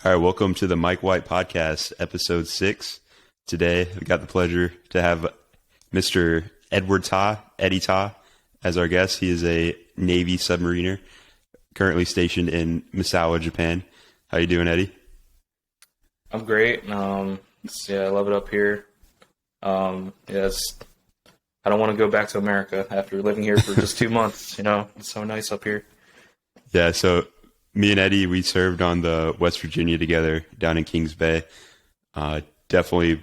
All right, welcome to the Mike White Podcast, episode 6. Today, we got the pleasure to have Mr. Eddy Ta, as our guest. He is a Navy submariner, currently stationed in Misawa, Japan. How you doing, Eddie? I'm great. I love it up here. Yes, I don't want to go back to America after living here for just 2 months. It's so nice up here. Yeah, so me and Eddie, we served on the West Virginia together down in Kings Bay. Definitely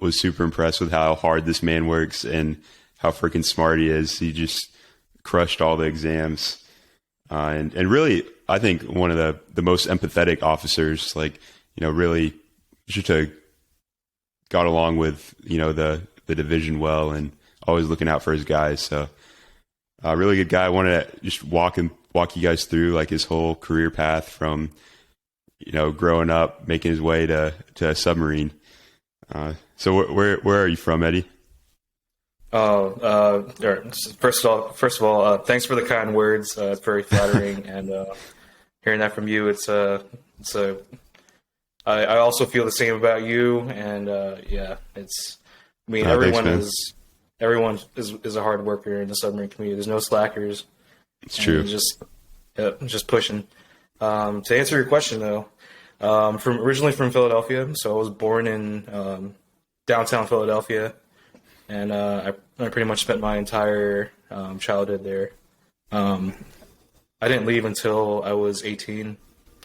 was super impressed with how hard this man works and how freaking smart he is. He just crushed all the exams. And really, I think one of the most empathetic officers, really just got along with, the division well and always looking out for his guys. So a really good guy. I wanted to just walk you guys through his whole career path from, growing up, making his way to a submarine. So where are you from, Eddie? First of all, thanks for the kind words. It's very flattering, and hearing that from you, I also feel the same about you, and everyone is a hard worker in the submarine community. There's no slackers. It's true. Just pushing. To answer your question, though, originally from Philadelphia, so I was born in downtown Philadelphia, and I pretty much spent my entire childhood there. I didn't leave until I was 18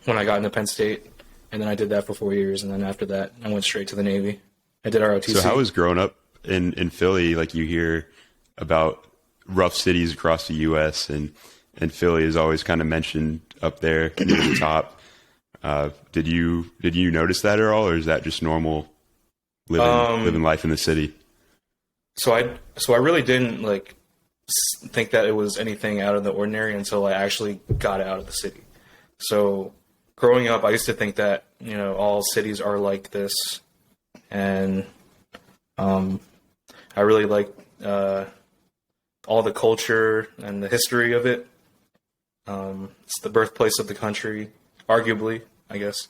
when I got into Penn State, and then I did that for 4 years, and then after that, I went straight to the Navy. I did ROTC. So how was growing up in Philly? You hear about rough cities across the U.S., and Philly is always kind of mentioned up there near the top. Did you notice that at all, or is that just normal living life in the city? So I really didn't think that it was anything out of the ordinary until I actually got out of the city. So growing up, I used to think that all cities are like this, and I really liked all the culture and the history of it. It's the birthplace of the country, arguably, I guess.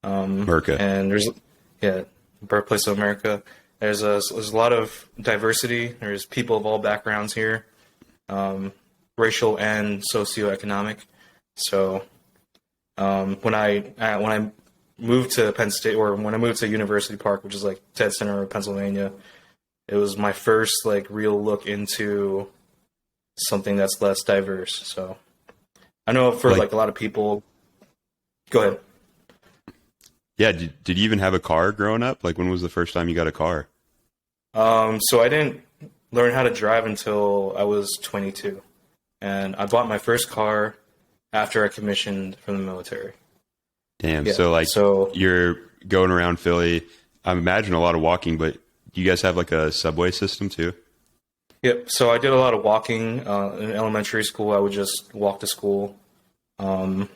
America. And birthplace of America. There's a lot of diversity. There's people of all backgrounds here, racial and socioeconomic. So when I moved to Penn State, or when I moved to University Park, which is Ted Center, Pennsylvania, it was my first real look into something that's less diverse. So I know for a lot of people. Go ahead. Yeah. Did you even have a car growing up? When was the first time you got a car? So I didn't learn how to drive until I was 22, and I bought my first car after I commissioned from the military. Damn. Yeah. So you're going around Philly. I imagine a lot of walking, but do you guys have a subway system too? Yep. So I did a lot of walking. In elementary school, I would just walk to school. And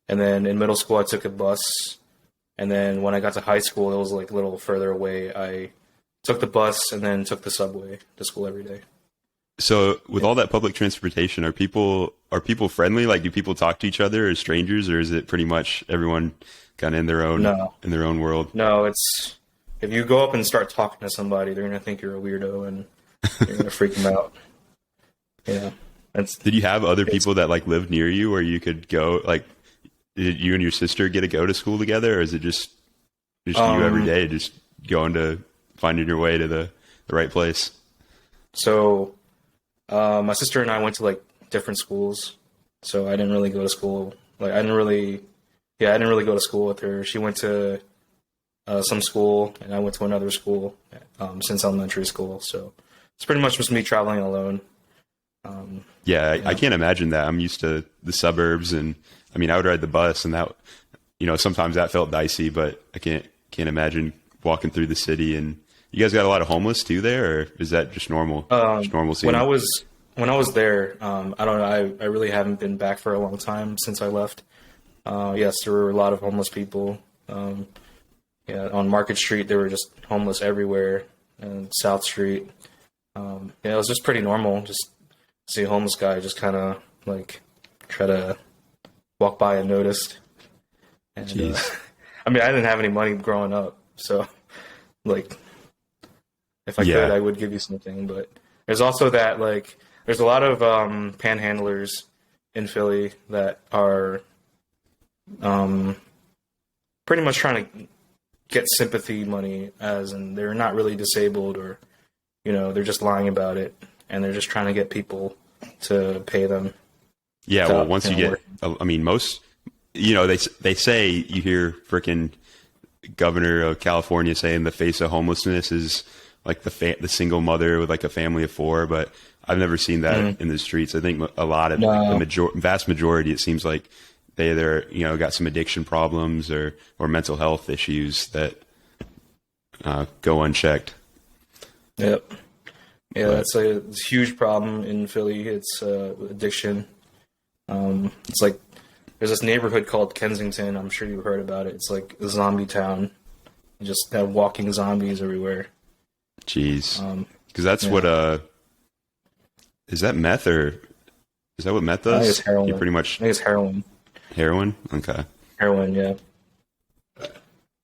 then in middle school, I took a bus. And then when I got to high school, it was a little further away. I took the bus and then took the subway to school every day. So with all that public transportation, are people friendly? Do people talk to each other as strangers, or is it pretty much everyone kind of in their own world? No, it's if you go up and start talking to somebody, they're gonna think you're a weirdo and you're gonna freak them out. Yeah. Did you have other people that lived near you where you could go? Did you and your sister get to go to school together, or is it just you every day, just going to finding your way to the right place? So my sister and I went to different schools, so I didn't really go to school. I didn't really go to school with her. She went to some school, and I went to another school since elementary school. So it's pretty much just me traveling alone. I can't imagine that. I'm used to the suburbs, and I would ride the bus, and that, sometimes that felt dicey, but I can't imagine walking through the city. And you guys got a lot of homeless too there, or is that just normal? Just normal scene? When I was there, I don't know. I really haven't been back for a long time since I left. Yes, there were a lot of homeless people. On Market Street, there were just homeless everywhere, and South Street. It was just pretty normal. Just see a homeless guy just kind of try to walk by unnoticed. And Jeez. I mean, I didn't have any money growing up, so like if I Yeah. could, I would give you something. But there's also that like there's a lot of panhandlers in Philly that are pretty much trying to get sympathy money, as in they're not really disabled, or they're just lying about it, and they're just trying to get people to pay them. Yeah. to, Well, once you get, work. I mean, most, they say you hear freaking governor of California saying the face of homelessness is like the single mother with like a family of four, but I've never seen that in the streets. I think a lot of No. vast majority, it seems like they either got some addiction problems or mental health issues that go unchecked. Yep. Yeah, But- that's a huge problem in Philly. It's addiction. It's like there's this neighborhood called Kensington. I'm sure you've heard about it. It's like a zombie town. You just have walking zombies everywhere. Jeez, Um, because that's yeah. what is that meth, or is that what meth I think does? it's heroin. You pretty much I think it's heroin. heroin. Okay. Heroin, yeah.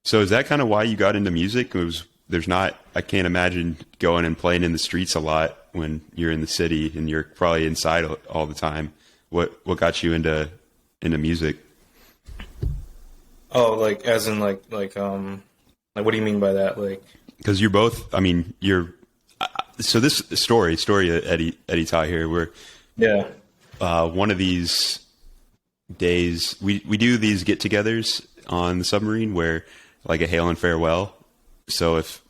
So is that kind of why you got into music? I can't imagine going and playing in the streets a lot when you're in the city and you're probably inside all the time. What got you into music? Oh, like as in like what do you mean by that? Like Because you're both. I mean, so this story of Eddy Ty here, where yeah. one of these days we do these get-togethers on the submarine where like a hail and farewell. So if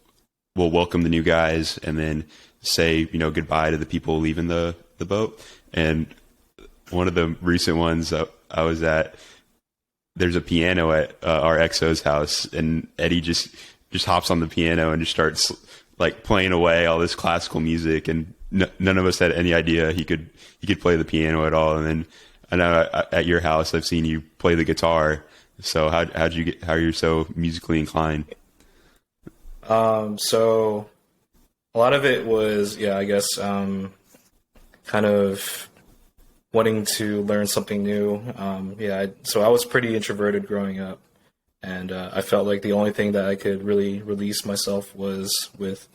we'll welcome the new guys and then say goodbye to the people leaving the boat. And one of the recent ones I was at, there's a piano at our XO's house, and Eddy just hops on the piano and just starts like playing away all this classical music, and none of us had any idea he could play the piano at all. And then I know at your house I've seen you play the guitar. So how are you so musically inclined? So a lot of it was, I guess, kind of wanting to learn something new. So I was pretty introverted growing up, and I felt like the only thing that I could really release myself was with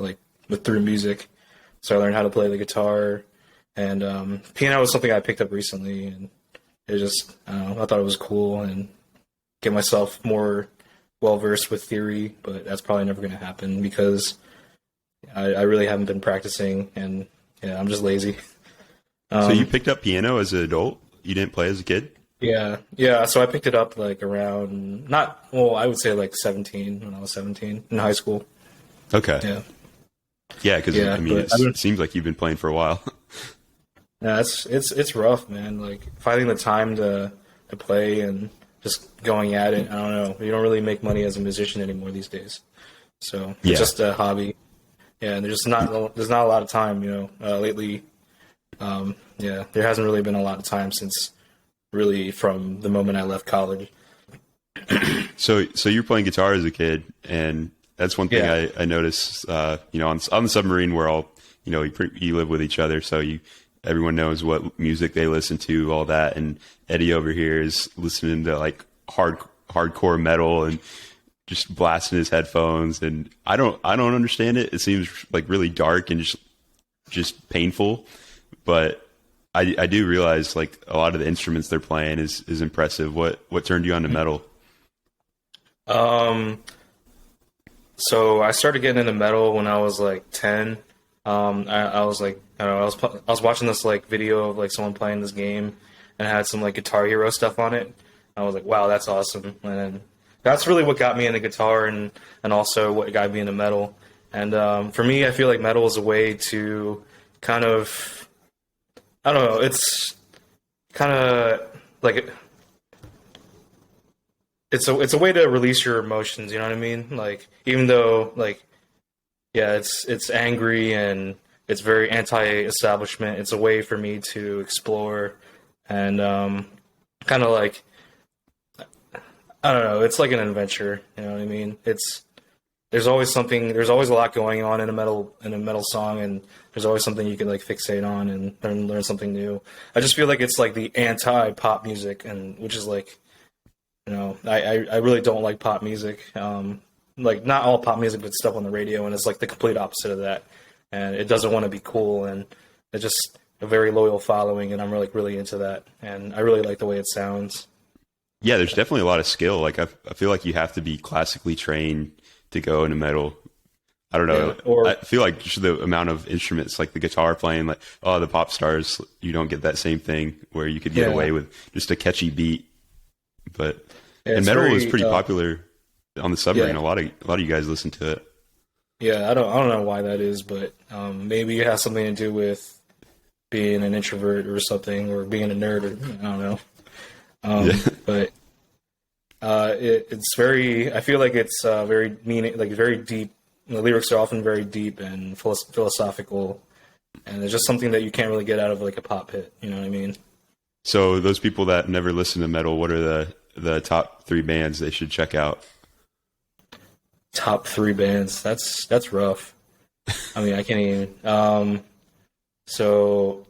through music. So I learned how to play the guitar, and piano was something I picked up recently, and it just, I thought it was cool and get myself more well versed with theory, but that's probably never going to happen because I really haven't been practicing, and I'm just lazy. So you picked up piano as an adult? You didn't play as a kid? Yeah. So I picked it up like around I would say like 17, when I was 17 in high school. Okay. Yeah. Yeah, because I mean, it seems like you've been playing for a while. Yeah, it's rough, man. Like finding the time to play and just going at it. I don't know. You don't really make money as a musician anymore these days, so it's just a hobby. Yeah, and there's not a lot of time, lately. There hasn't really been a lot of time since really from the moment I left college. So you're playing guitar as a kid, and that's one thing Yeah. I noticed. On the submarine, we're all you live with each other, so everyone knows what music they listen to, all that. And Eddy over here is listening to like hardcore metal and just blasting his headphones. And I don't understand it. It seems like really dark and just painful. But I do realize like a lot of the instruments they're playing is impressive. What turned you on to metal? So I started getting into metal when I was like 10. I was like, I don't know, I was watching this like video of like someone playing this game, and it had some like Guitar Hero stuff on it. I was like, wow, that's awesome. And then that's really what got me into guitar, and also what got me into metal. And for me, I feel like metal is a way to kind of, I don't know, it's kind of like it's a way to release your emotions. You know what I mean? Like even though like it's angry and it's very anti-establishment. It's a way for me to explore and kind of like, I don't know. It's like an adventure. You know what I mean? There's always a lot going on in a metal song, and there's always something you can like fixate on and learn something new. I just feel like it's like the anti-pop music, and which is like You know, I really don't like pop music. Like not all pop music, but stuff on the radio, and it's like the complete opposite of that. And it doesn't want to be cool, and it's just a very loyal following, and I'm really into that, and I really like the way it sounds. Yeah, there's definitely a lot of skill. Like I feel like you have to be classically trained to go into metal. I don't know. Yeah, or I feel like just the amount of instruments, like the guitar playing, like, oh, the pop stars, you don't get that same thing where you could get away with just a catchy beat. But and metal was pretty popular on the Submarine. A lot of you guys listen to it. Yeah, I don't know why that is, but maybe it has something to do with being an introvert or something, or being a nerd, or I don't know. But it's very. I feel like it's very very deep. The lyrics are often very deep and philosophical, and it's just something that you can't really get out of like a pop hit. You know what I mean? So those people that never listen to metal, what are the top 3 bands they should check out? Top 3 bands. That's rough. I mean, I can't even. So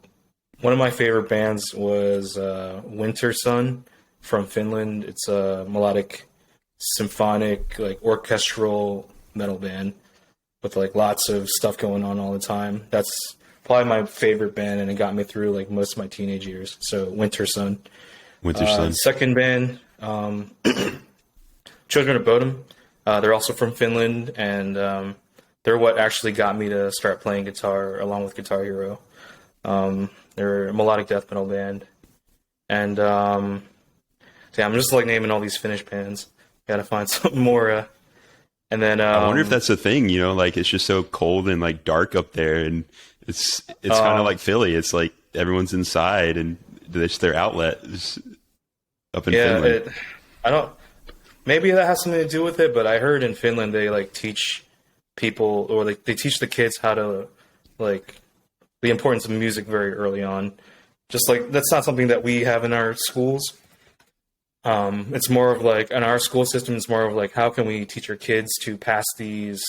one of my favorite bands was Winter Sun from Finland. It's a melodic, symphonic, like orchestral metal band with like lots of stuff going on all the time. That's probably my favorite band, and it got me through like most of my teenage years. So Winter Sun. Winter Sun. Second band, Children of Bodom. They're also from Finland, and they're what actually got me to start playing guitar along with Guitar Hero. They're a melodic death metal band. And I'm just like naming all these Finnish bands. Gotta find something more. And then I wonder if that's the thing, you know, like it's just so cold and like dark up there, and it's kind of like Philly. It's like everyone's inside, and it's their outlet is up in Finland. Maybe that has something to do with it, but I heard in Finland they like teach people, or like they teach the kids how to like the importance of music very early on. Just like that's not something that we have in our schools. It's more of like in our school system, it's more of like how can we teach our kids to pass these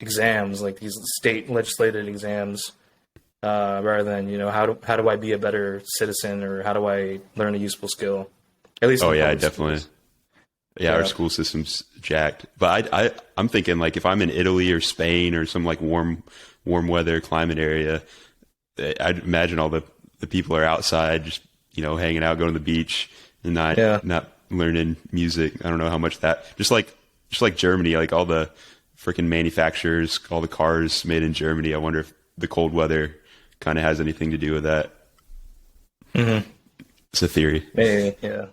exams, like these state legislated exams, rather than, you know, how do I be a better citizen, or how do I learn a useful skill? At least. Oh yeah, definitely. Yeah, our school system's jacked. But I'm thinking like if I'm in Italy or Spain or some like warm weather climate area, I'd imagine all the people are outside just, you know, hanging out, going to the beach, and not learning music. I don't know how much that just like Germany, like all the freaking manufacturers, all the cars made in Germany. I wonder if the cold weather kind of has anything to do with that. Mm-hmm. It's a theory. Yeah.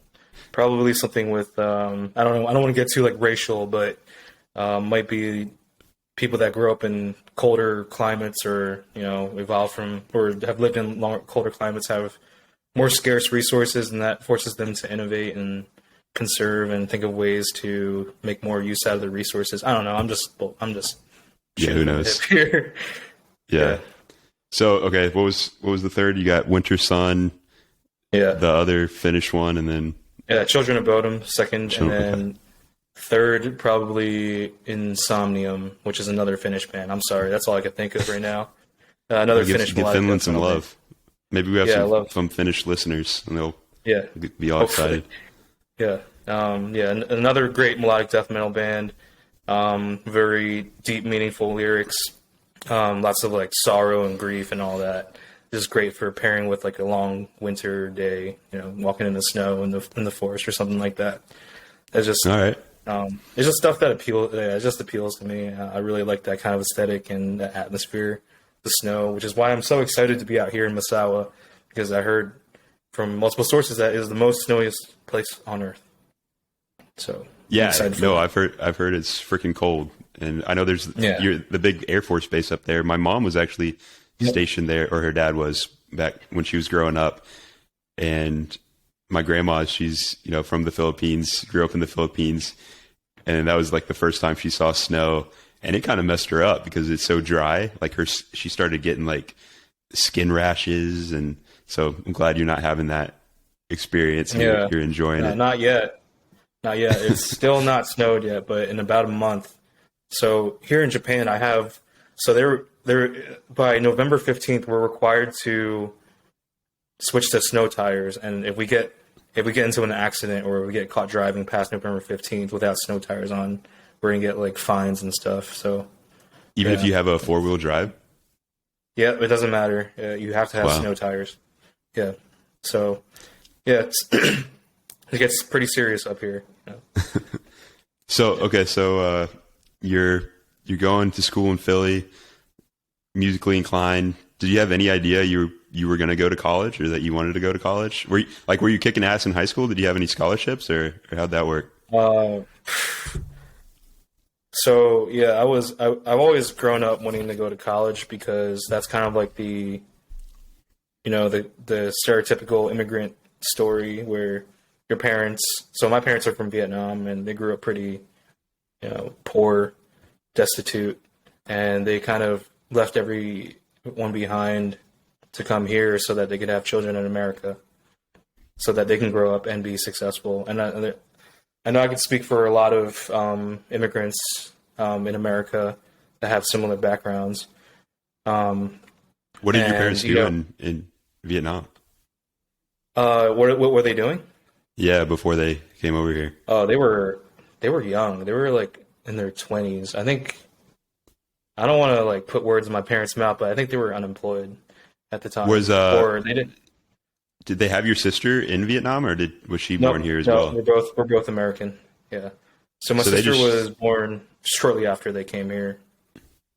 Probably something with I don't know. I don't want to get too like racial, but might be people that grew up in colder climates, or, you know, evolved from or have lived in colder climates, have more scarce resources, and that forces them to innovate and conserve and think of ways to make more use out of the resources. I don't know. I'm just who knows here. Yeah. So okay, what was the third? You got Winter Sun. Yeah. The other Finnish one, and then. Yeah, Children of Bodom, second, and then third, probably Insomnium, which is another Finnish band. I'm sorry, that's all I could think of right now. Another Finnish band. Give Finland some love. Maybe we have some Finnish listeners, and they'll be all excited. Yeah, another great melodic death metal band. Very deep, meaningful lyrics. Lots of like sorrow and grief and all that. Is great for pairing with like a long winter day, you know, walking in the snow in the forest or something like that. It's just all right. It's just stuff that appeals to me. I really like that kind of aesthetic and that atmosphere, the snow, which is why I'm so excited to be out here in Misawa, because I heard from multiple sources that it is the most snowiest place on earth. So I've heard it's freaking cold, and I know there's the big Air Force base up there. My mom was actually stationed there, or her dad was, back when she was growing up. And my grandma, she's, you know, from the Philippines, grew up in the Philippines, and that was like the first time she saw snow, and it kind of messed her up because it's so dry. Like she started getting like skin rashes, and so I'm glad you're not having that experience. You're enjoying it. Not yet. It's still not snowed yet, but in about a month. So here in Japan, they're by November 15th, we're required to switch to snow tires. And if we get if we get into an accident or we get caught driving past November 15th without snow tires on, we're gonna get like fines and stuff. So Even if you have a 4-wheel drive? yeah, it doesn't matter. You have to have Wow. snow tires. Yeah. So yeah, it gets pretty serious up here. Yeah. So you're going to school in Philly, musically inclined. Did you have any idea you were going to go to college, or that you wanted to go to college? Were you kicking ass in high school? Did you have any scholarships, or how'd that work? So yeah, I've always grown up wanting to go to college because that's kind of like the stereotypical immigrant story where your parents. So my parents are from Vietnam, and they grew up pretty, poor, destitute, and they kind of left everyone behind to come here so that they could have children in America, so that they can grow up and be successful. And I know I can speak for a lot of immigrants in America that have similar backgrounds. What did your parents do in Vietnam? What were they doing? Yeah, before they came over here. Oh, they were young. They were like in their 20s. I think, I don't want to like put words in my parents' mouth, but I think they were unemployed at the time. Or they didn't. Did they have your sister in Vietnam, or was she born here as well? We're both American. Yeah. So my sister was born shortly after they came here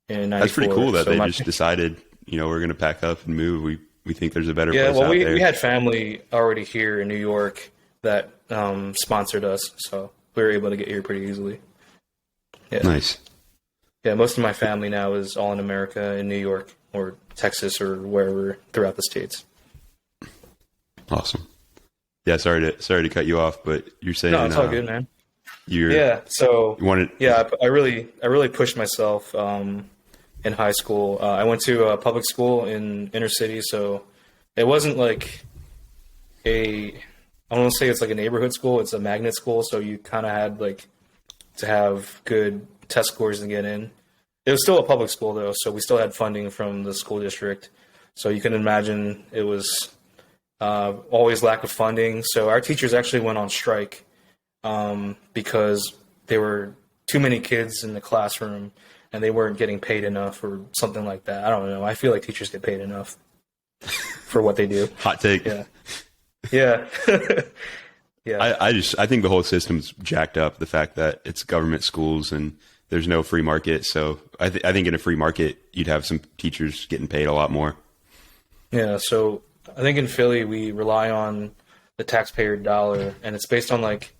in 94. That's pretty cool that they just decided, we're going to pack up and move. We think there's a better place out there. We had family already here in New York that sponsored us, so we were able to get here pretty easily. Yeah. Nice. Yeah, most of my family now is all in America, in New York or Texas or wherever throughout the states. Awesome. Yeah, sorry to cut you off, but you're saying no, it's all good, man. I really pushed myself in high school. I went to a public school in inner city, so it wasn't like I don't want to say it's like a neighborhood school. It's a magnet school, so you kind of had like to have good test scores to get in. It was still a public school though, so we still had funding from the school district. So you can imagine it was always lack of funding. So our teachers actually went on strike because there were too many kids in the classroom and they weren't getting paid enough or something like that. I don't know. I feel like teachers get paid enough for what they do. Hot take. Yeah. Yeah. Yeah. I think the whole system's jacked up. The fact that it's government schools and there's no free market. So I think in a free market, you'd have some teachers getting paid a lot more. Yeah. So I think in Philly, we rely on the taxpayer dollar, and it's based on like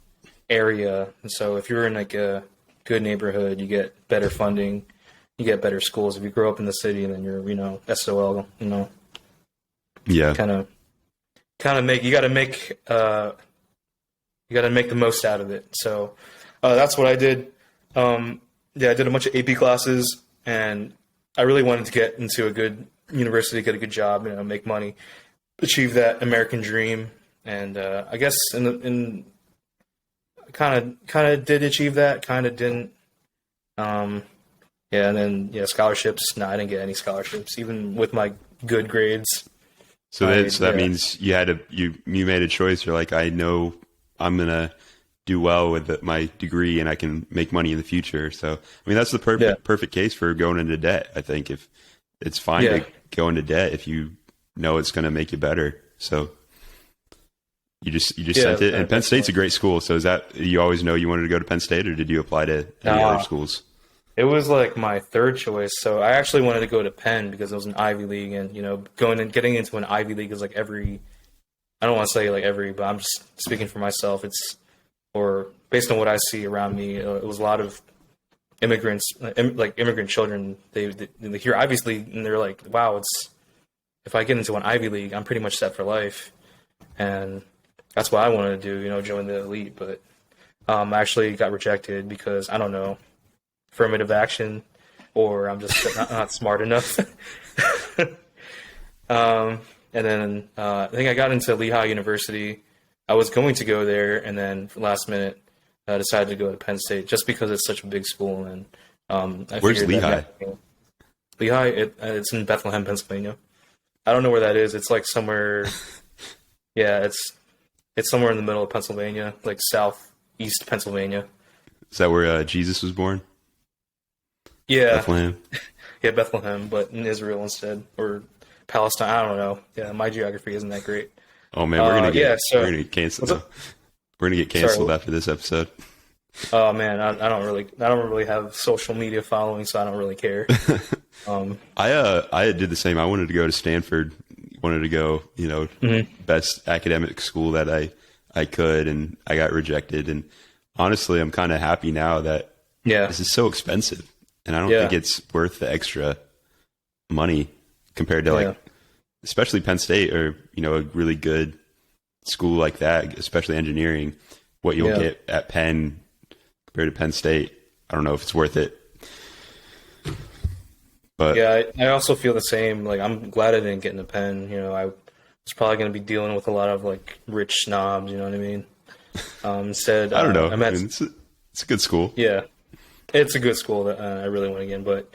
area. And so if you're in like a good neighborhood, you get better funding, you get better schools. If you grow up in the city, and then you're, SOL, yeah, kind of you got to make the most out of it. So that's what I did. I did a bunch of AP classes, and I really wanted to get into a good university, get a good job, make money, achieve that American dream. And I guess in kind of did achieve that, kind of didn't. And then scholarships. No, I didn't get any scholarships, even with my good grades. So that means you made a choice. You're like, I know I'm gonna do well with my degree and I can make money in the future. So I mean, that's the perfect case for going into debt. I think if it's fine to go into debt if you know it's going to make you better. So you just sent it. And Penn State's a great school. So is that, you always know you wanted to go to Penn State, or did you apply to any other schools? It was like my third choice. So I actually wanted to go to Penn because it was an Ivy League, and getting into an Ivy League is like I don't want to say like but I'm just speaking for myself. Or based on what I see around me, it was a lot of immigrants, like immigrant children. They hear Ivy League and they're like, wow, if I get into an Ivy League, I'm pretty much set for life. And that's what I wanted to do, join the elite. But I actually got rejected because, I don't know, affirmative action, or I'm just not smart enough. And then I think I got into Lehigh University. I was going to go there, and then last minute, I decided to go to Penn State just because it's such a big school. And where's Lehigh? Lehigh, it's in Bethlehem, Pennsylvania. I don't know where that is. It's like somewhere. Yeah, It's somewhere in the middle of Pennsylvania, like southeast Pennsylvania. Is that where Jesus was born? Yeah. Bethlehem? Yeah, Bethlehem, but in Israel instead, or Palestine. I don't know. Yeah, my geography isn't that great. Oh man, we're gonna get we're gonna get canceled. We're gonna get canceled after this episode. Oh man, I don't really have social media following, so I don't really care. I did the same. I wanted to go to Stanford. Wanted to go, best academic school that I could, and I got rejected. And honestly, I'm kind of happy now that this is so expensive, and I don't think it's worth the extra money compared to like, especially Penn State or a really good school like that, especially engineering. What you'll get at Penn compared to Penn State, I don't know if it's worth it. But yeah, I also feel the same. Like, I'm glad I didn't get into Penn. I was probably going to be dealing with a lot of like rich snobs. You know what I mean? Instead, I don't know. It's a good school. Yeah, it's a good school that I really want again. But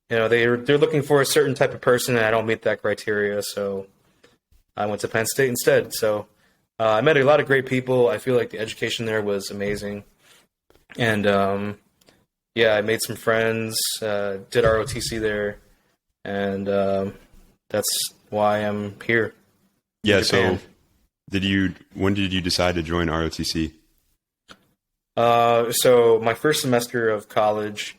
they're looking for a certain type of person, and I don't meet that criteria. So I went to Penn State instead. So I met a lot of great people. I feel like the education there was amazing, and I made some friends. Did ROTC there, and that's why I'm here. Yeah. So, when did you decide to join ROTC? So my first semester of college.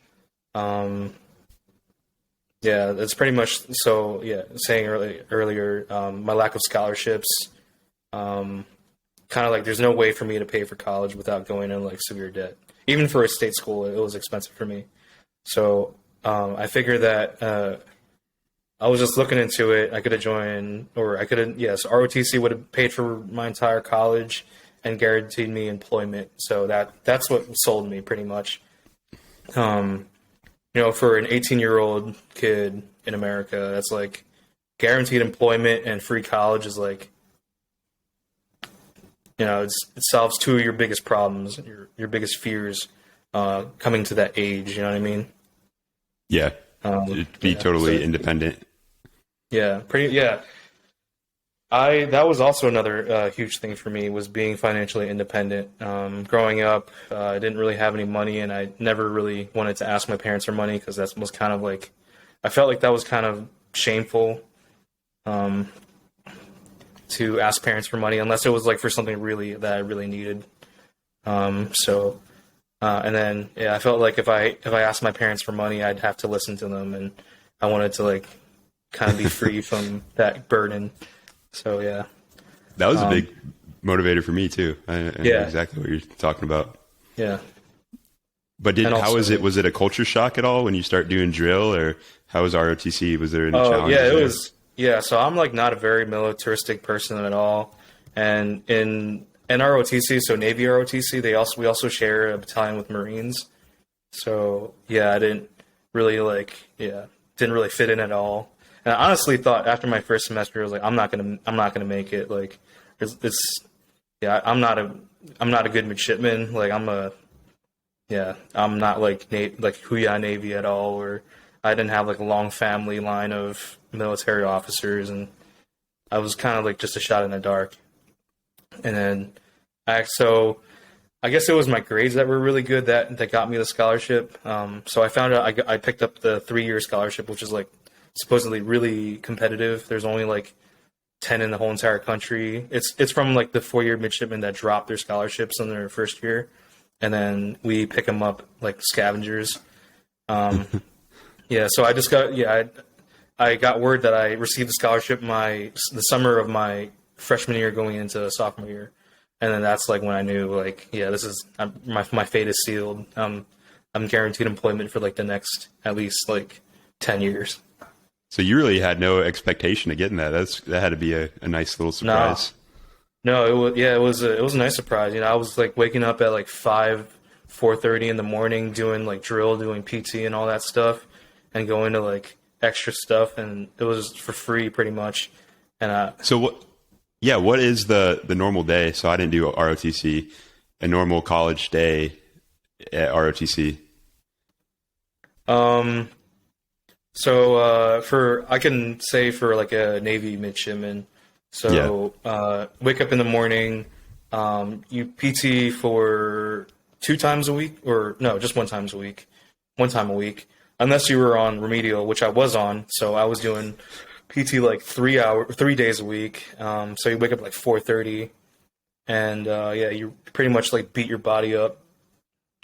That's pretty much so. Yeah, saying earlier, my lack of scholarships. Kind of like there's no way for me to pay for college without going in like severe debt. Even for a state school, it was expensive for me. So I figured that I was just looking into it. I could have joined, or I could have, ROTC would have paid for my entire college and guaranteed me employment. So that's what sold me pretty much. For an 18-year-old kid in America, that's like guaranteed employment and free college is like, it solves two of your biggest problems, your biggest fears, coming to that age. You know what I mean? Yeah. Be totally independent. Yeah. That was also another huge thing for me, was being financially independent. Growing up, I didn't really have any money, and I never really wanted to ask my parents for money because that was kind of like, I felt like that was kind of shameful. To ask parents for money unless it was like for something really that I really needed. And then I felt like if I asked my parents for money, I'd have to listen to them, and I wanted to like kind of be free from that burden. So yeah, that was a big motivator for me too. I know exactly what you're talking about. Yeah. But how was it? Was it a culture shock at all when you start doing drill, or how was ROTC? Was there any challenges? Yeah, it was. Yeah, so I'm like not a very militaristic person at all, and in ROTC, so Navy ROTC, we also share a battalion with Marines. So yeah, I didn't really fit in at all. And I honestly thought after my first semester, I was like, I'm not gonna make it. Like, I'm not a good midshipman. Like I'm not like Huya Navy at all, or I didn't have like a long family line of military officers, and I was kind of like just a shot in the dark. And then I guess it was my grades that were really good that got me the scholarship. So I found out I picked up the 3-year scholarship, which is like supposedly really competitive. There's only like 10 in the whole entire country. It's from like the 4-year midshipmen that dropped their scholarships in their first year, and then we pick them up like scavengers. So I got word that I received a scholarship the summer of my freshman year going into sophomore year. And then that's like when I knew like, this is my fate is sealed. I'm guaranteed employment for like the next at least like 10 years. So you really had no expectation of getting that. That had to be a nice little surprise. No, it was a nice surprise. I was like waking up at like 4:30 in the morning doing like drill, doing PT and all that stuff, and going to like extra stuff, and it was for free pretty much. And what is the normal day? So I didn't do ROTC. A normal college day at ROTC. I can say for like a Navy midshipman. So wake up in the morning, You PT for 2 times a week, or no, just 1 time a week, unless you were on remedial, which I was on. So I was doing PT like 3 days a week. So you wake up like 4:30, and yeah, you pretty much like beat your body up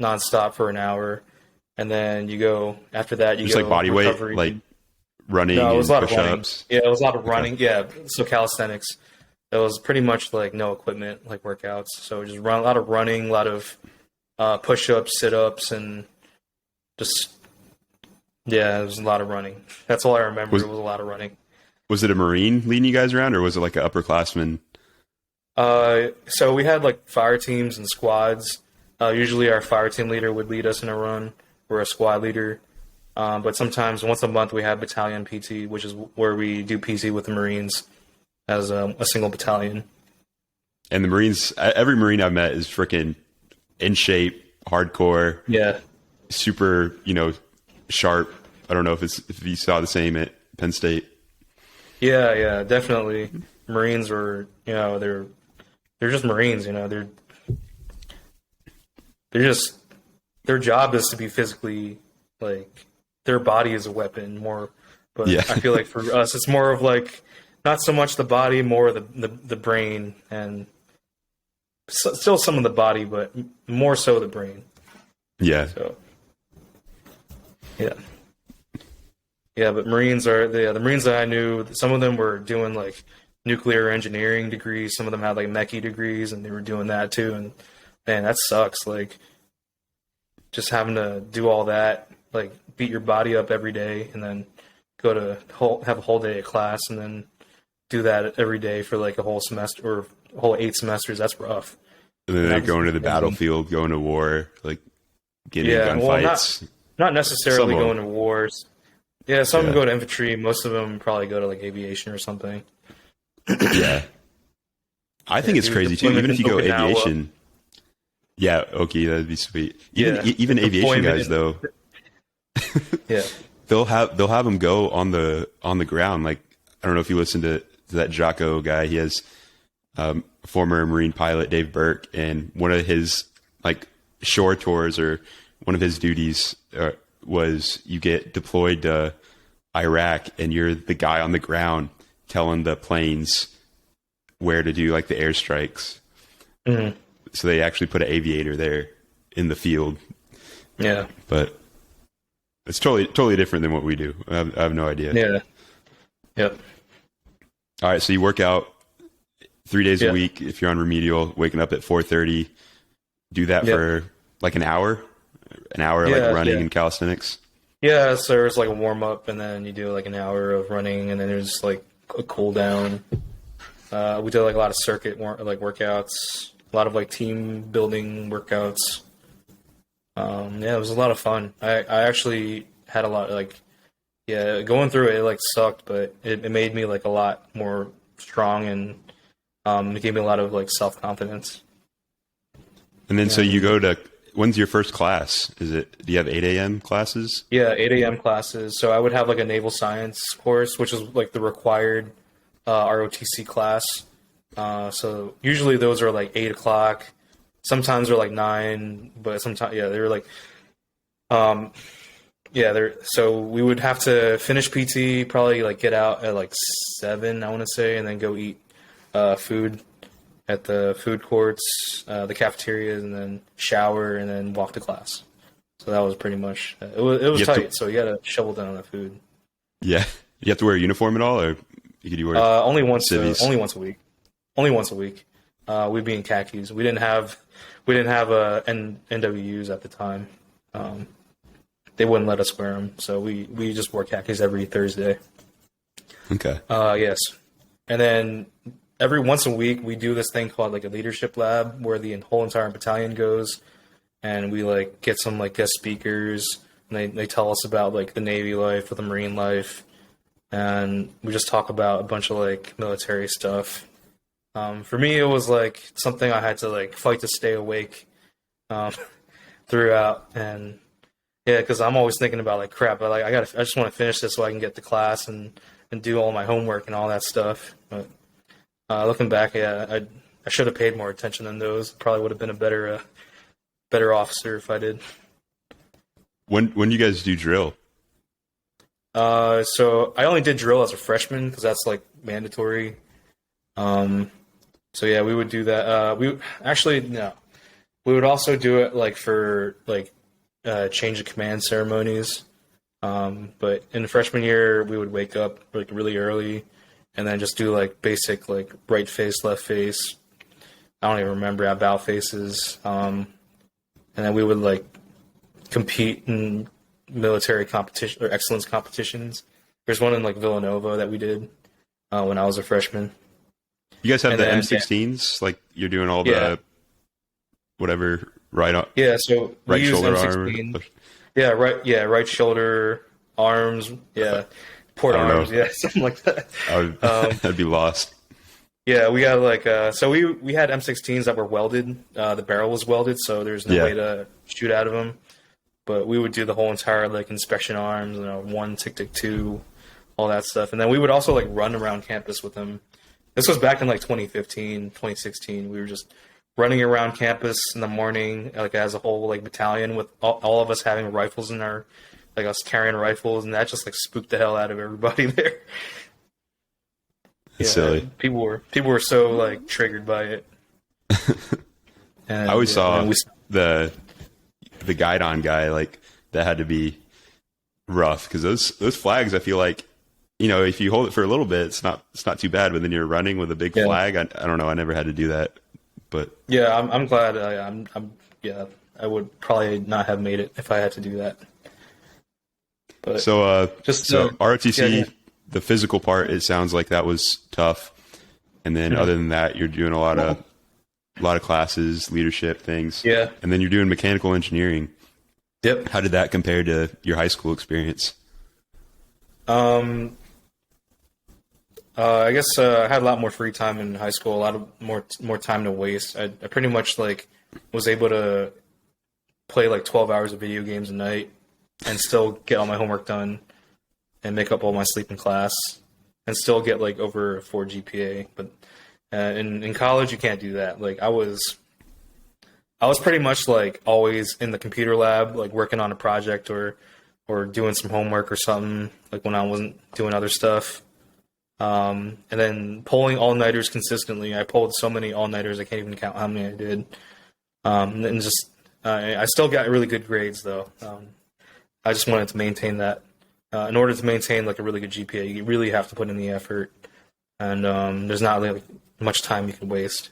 nonstop for an hour, and then you go after that. You Just go like body recovery. weight, like running No, it was a and lot of running. push-ups. Yeah, it was a lot of running. Yeah, so calisthenics. It was pretty much like no equipment, like workouts. So just a lot of running, a lot of push-ups, sit-ups, and just yeah, it was a lot of running. That's all I remember. It was a lot of running. Was it a Marine leading you guys around, or was it like an upperclassman? So we had like fire teams and squads. Usually our fire team leader would lead us in a run, or a squad leader. But sometimes once a month we have battalion PT, which is where we do PT with the Marines as a single battalion. And the Marines, every Marine I've met is freaking in shape, hardcore, Yeah. super, sharp. I don't know if you saw the same at Penn State. Yeah, definitely. Marines were, they're just Marines, they're just, their job is to be physically, like, their body is a weapon more, but Yeah. I feel like for us, it's more of like, not so much the body, more the brain, and still some of the body, but more so the brain. Yeah. So, yeah. Yeah, but Marines are the Marines that I knew. Some of them were doing like nuclear engineering degrees. Some of them had like mechie degrees, and they were doing that too. And man, that sucks. Like just having to do all that, like beat your body up every day, and then go to have a whole day of class, and then do that every day for like a whole semester or a whole 8 semesters. That's rough. And then they're going to the battlefield, going to war, like getting Yeah, well, gunfights. not necessarily Some of going to wars. Yeah, some Yeah. go to infantry. Most of them probably go to like aviation or something. Yeah. I think it's dude, crazy too. Even if you go Okinawa. aviation. Yeah, okay, that'd be sweet. Yeah. Even aviation Deployment guys in- though, Yeah, they'll have them go on the ground. Like I don't know if you listen to that Jocko guy. He has former Marine pilot Dave Burke, and one of his like shore tours or one of his duties was you get deployed to Iraq and you're the guy on the ground telling the planes where to do like the airstrikes. Mhm. So they actually put an aviator there in the field, yeah, but it's totally different than what we do. I have no idea. yeah, yep. All right, so you work out 3 days Yeah. a week if you're on remedial, waking up at 4:30. Do that Yep. for like an hour Yeah, like running yeah. and calisthenics. Yeah, so there's like a warm up, and then you do like an hour of running, and then there's like a cool down. We did like a lot of circuit workouts, a lot of like team building workouts. Yeah, it was a lot of fun. I actually had a lot going through it like sucked, but it made me like a lot more strong, and it gave me a lot of like self confidence. And then so you go to, when's your first class? Do you have 8 a.m. classes? Yeah, 8 a.m. classes. So I would have like a naval science course, which is like the required ROTC class. So usually those are like 8 o'clock. Sometimes they're like 9, but sometimes, yeah, they were like, so we would have to finish PT, probably like get out at like 7, I want to say, and then go eat food at the food courts, the cafeterias, and then shower, and then walk to class. So that was pretty much it. Was You have tight, to- so you got to shovel down that food. Yeah. You have to wear a uniform at all, or could you wear? Only once a week. Only once a week. We'd be in khakis. We didn't have NWUs at the time. They wouldn't let us wear them, so we just wore khakis every Thursday. Okay. Yes, and then every once a week we do this thing called like a leadership lab where the whole entire battalion goes, and we like get some like guest speakers, and they tell us about like the Navy life or the Marine life, and we just talk about a bunch of like military stuff. For me, it was like something I had to like fight to stay awake throughout, and yeah, because I'm always thinking about like crap. I just want to finish this so I can get to class and do all my homework and all that stuff. But looking back, yeah, I should have paid more attention than those. Probably would have been a better officer if I did. When you guys do drill? So I only did drill as a freshman because that's like mandatory. So yeah, we would do that. We actually no, we would also do it like for like change of command ceremonies. But in the freshman year, we would wake up like really early, and then just do like basic like right face, left face. I don't even remember about faces. And then we would like compete in military competition or excellence competitions. There's one in like Villanova that we did when I was a freshman. You guys have And the then- M16s? Like you're doing all Yeah. the whatever right on Yeah, so we right use shoulder M16. arm. Right shoulder, arms, port I don't arms, know. something like that. I'd be lost. Yeah, we got like so we had M16s that were welded. The barrel was welded, so there's no Yeah. way to shoot out of them. But we would do the whole entire like inspection arms, 1, tick, 2, all that stuff, and then we would also like run around campus with them. This was back in like 2015, 2016. We were just running around campus in the morning, like as a whole like battalion, with all of us having rifles in our, like us carrying rifles, and that just like spooked the hell out of everybody there. It's silly. People were so like triggered by it. And, I always saw and the guide-on guy, like that had to be rough because those flags, I feel like, if you hold it for a little bit, it's not too bad. But then you're running with a big flag. I don't know. I never had to do that, but yeah, I'm glad. I would probably not have made it if I had to do that. But so ROTC, yeah. the physical part, it sounds like that was tough. And then other than that, you're doing a lot of classes, leadership things. Yeah. And then you're doing mechanical engineering. Yep. How did that compare to your high school experience? I guess I had a lot more free time in high school, a lot of more time to waste. I pretty much like was able to play like 12 hours of video games a night and still get all my homework done and make up all my sleep in class and still get like over a 4 GPA. But in college, you can't do that. Like I was pretty much like always in the computer lab, like working on a project or doing some homework or something, like when I wasn't doing other stuff. And then pulling all-nighters consistently. I pulled so many all-nighters, I can't even count how many I did. And just, I still got really good grades though. I just wanted to maintain that. In order to maintain like a really good GPA, you really have to put in the effort, and there's not really much time you can waste.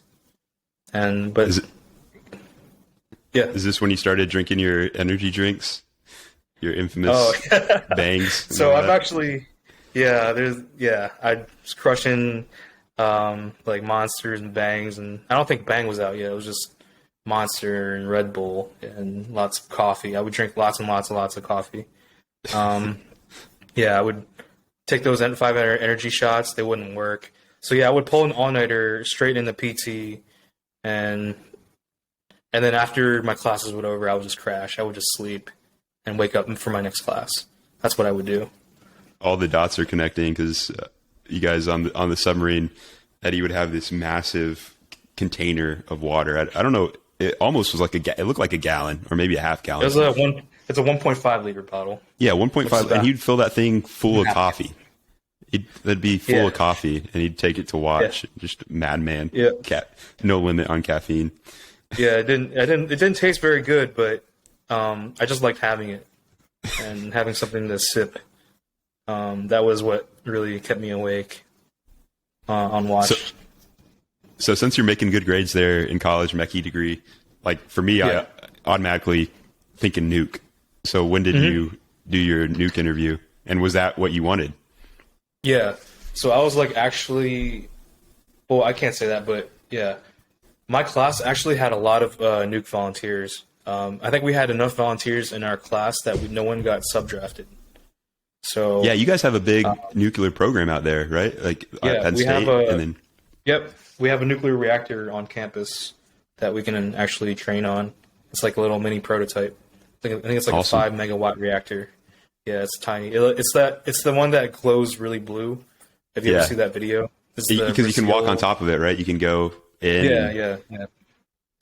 Is this when you started drinking your energy drinks, your infamous bangs? So I'm actually, I was crushing like Monsters and Bangs, and I don't think Bang was out yet. It was just Monster and Red Bull and lots of coffee. I would drink lots and lots and lots of coffee. I would take those N5 energy shots. They wouldn't work. So I would pull an all-nighter straight into PT, and then after my classes were over, I would just crash. I would just sleep and wake up for my next class. That's what I would do. All the dots are connecting because you guys on the submarine, Eddy would have this massive container of water. I don't know. It almost was like it looked like a gallon or maybe a half gallon. It's a 1.5 liter bottle. Yeah, 1.5, and he'd fill that thing full of coffee. That'd be full of coffee, and he'd take it to watch. Just madman. Yeah. No limit on caffeine. Yeah, it didn't taste very good, but I just liked having it and having something to sip. That was what really kept me awake on watch. So since you're making good grades there in college, Mechie degree, like for me, I automatically thinking nuke. So when did you do your nuke interview? And was that what you wanted? Yeah. So I was like well, I can't say that, but yeah. My class actually had a lot of nuke volunteers. I think we had enough volunteers in our class that no one got subdrafted. So yeah, you guys have a big nuclear program out there, right? Like at Penn State, Yep, we have a nuclear reactor on campus that we can actually train on. It's like a little mini prototype. I think it's like awesome. a 5 megawatt reactor. Yeah, it's tiny. It's the one that glows really blue. Have you ever seen that video? Because you can walk on top of it, right? You can go in Yeah, and yeah.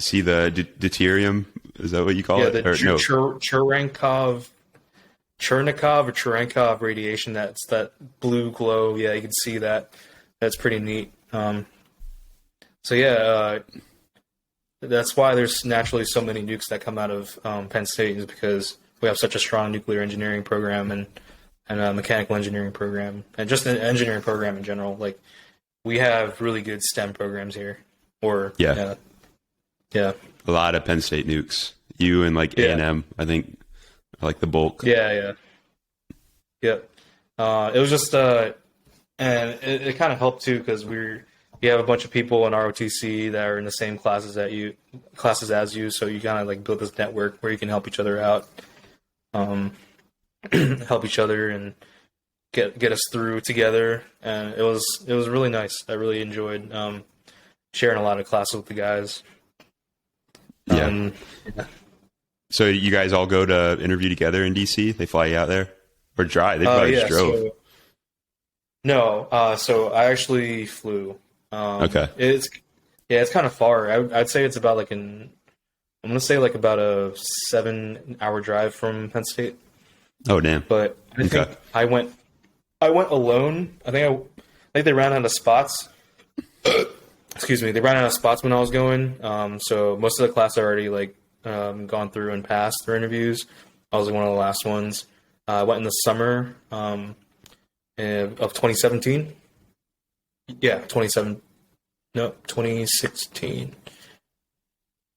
see the deuterium. Is that what you call Yeah, it? the Or no? Chernikov or Cherenkov radiation. That's that blue glow. Yeah, you can see that. That's pretty neat. So yeah, that's why there's naturally so many nukes that come out of Penn State, is because we have such a strong nuclear engineering program and a mechanical engineering program, and just an engineering program in general. Like, we have really good STEM programs here. Or Yeah. yeah. A lot of Penn State nukes. You and like A&M, I think, are like the bulk. Yeah. It was just and it kind of helped too, because you have a bunch of people in ROTC that are in the same classes as you, so you kind of like build this network where you can help each other out, help each other and get us through together. And it was really nice. I really enjoyed sharing a lot of classes with the guys. Yeah. So you guys all go to interview together in DC? They fly you out there? Or drive? They probably just drove. So I actually flew. Okay. It's kind of far. I'd say it's about I'm gonna say like about a 7-hour drive from Penn State. Oh damn! But I think I went alone. I think they ran out of spots. Excuse me. They ran out of spots when I was going. So most of the class already gone through and passed their interviews. I was one of the last ones. I went in the summer of 2017. Yeah, 2016.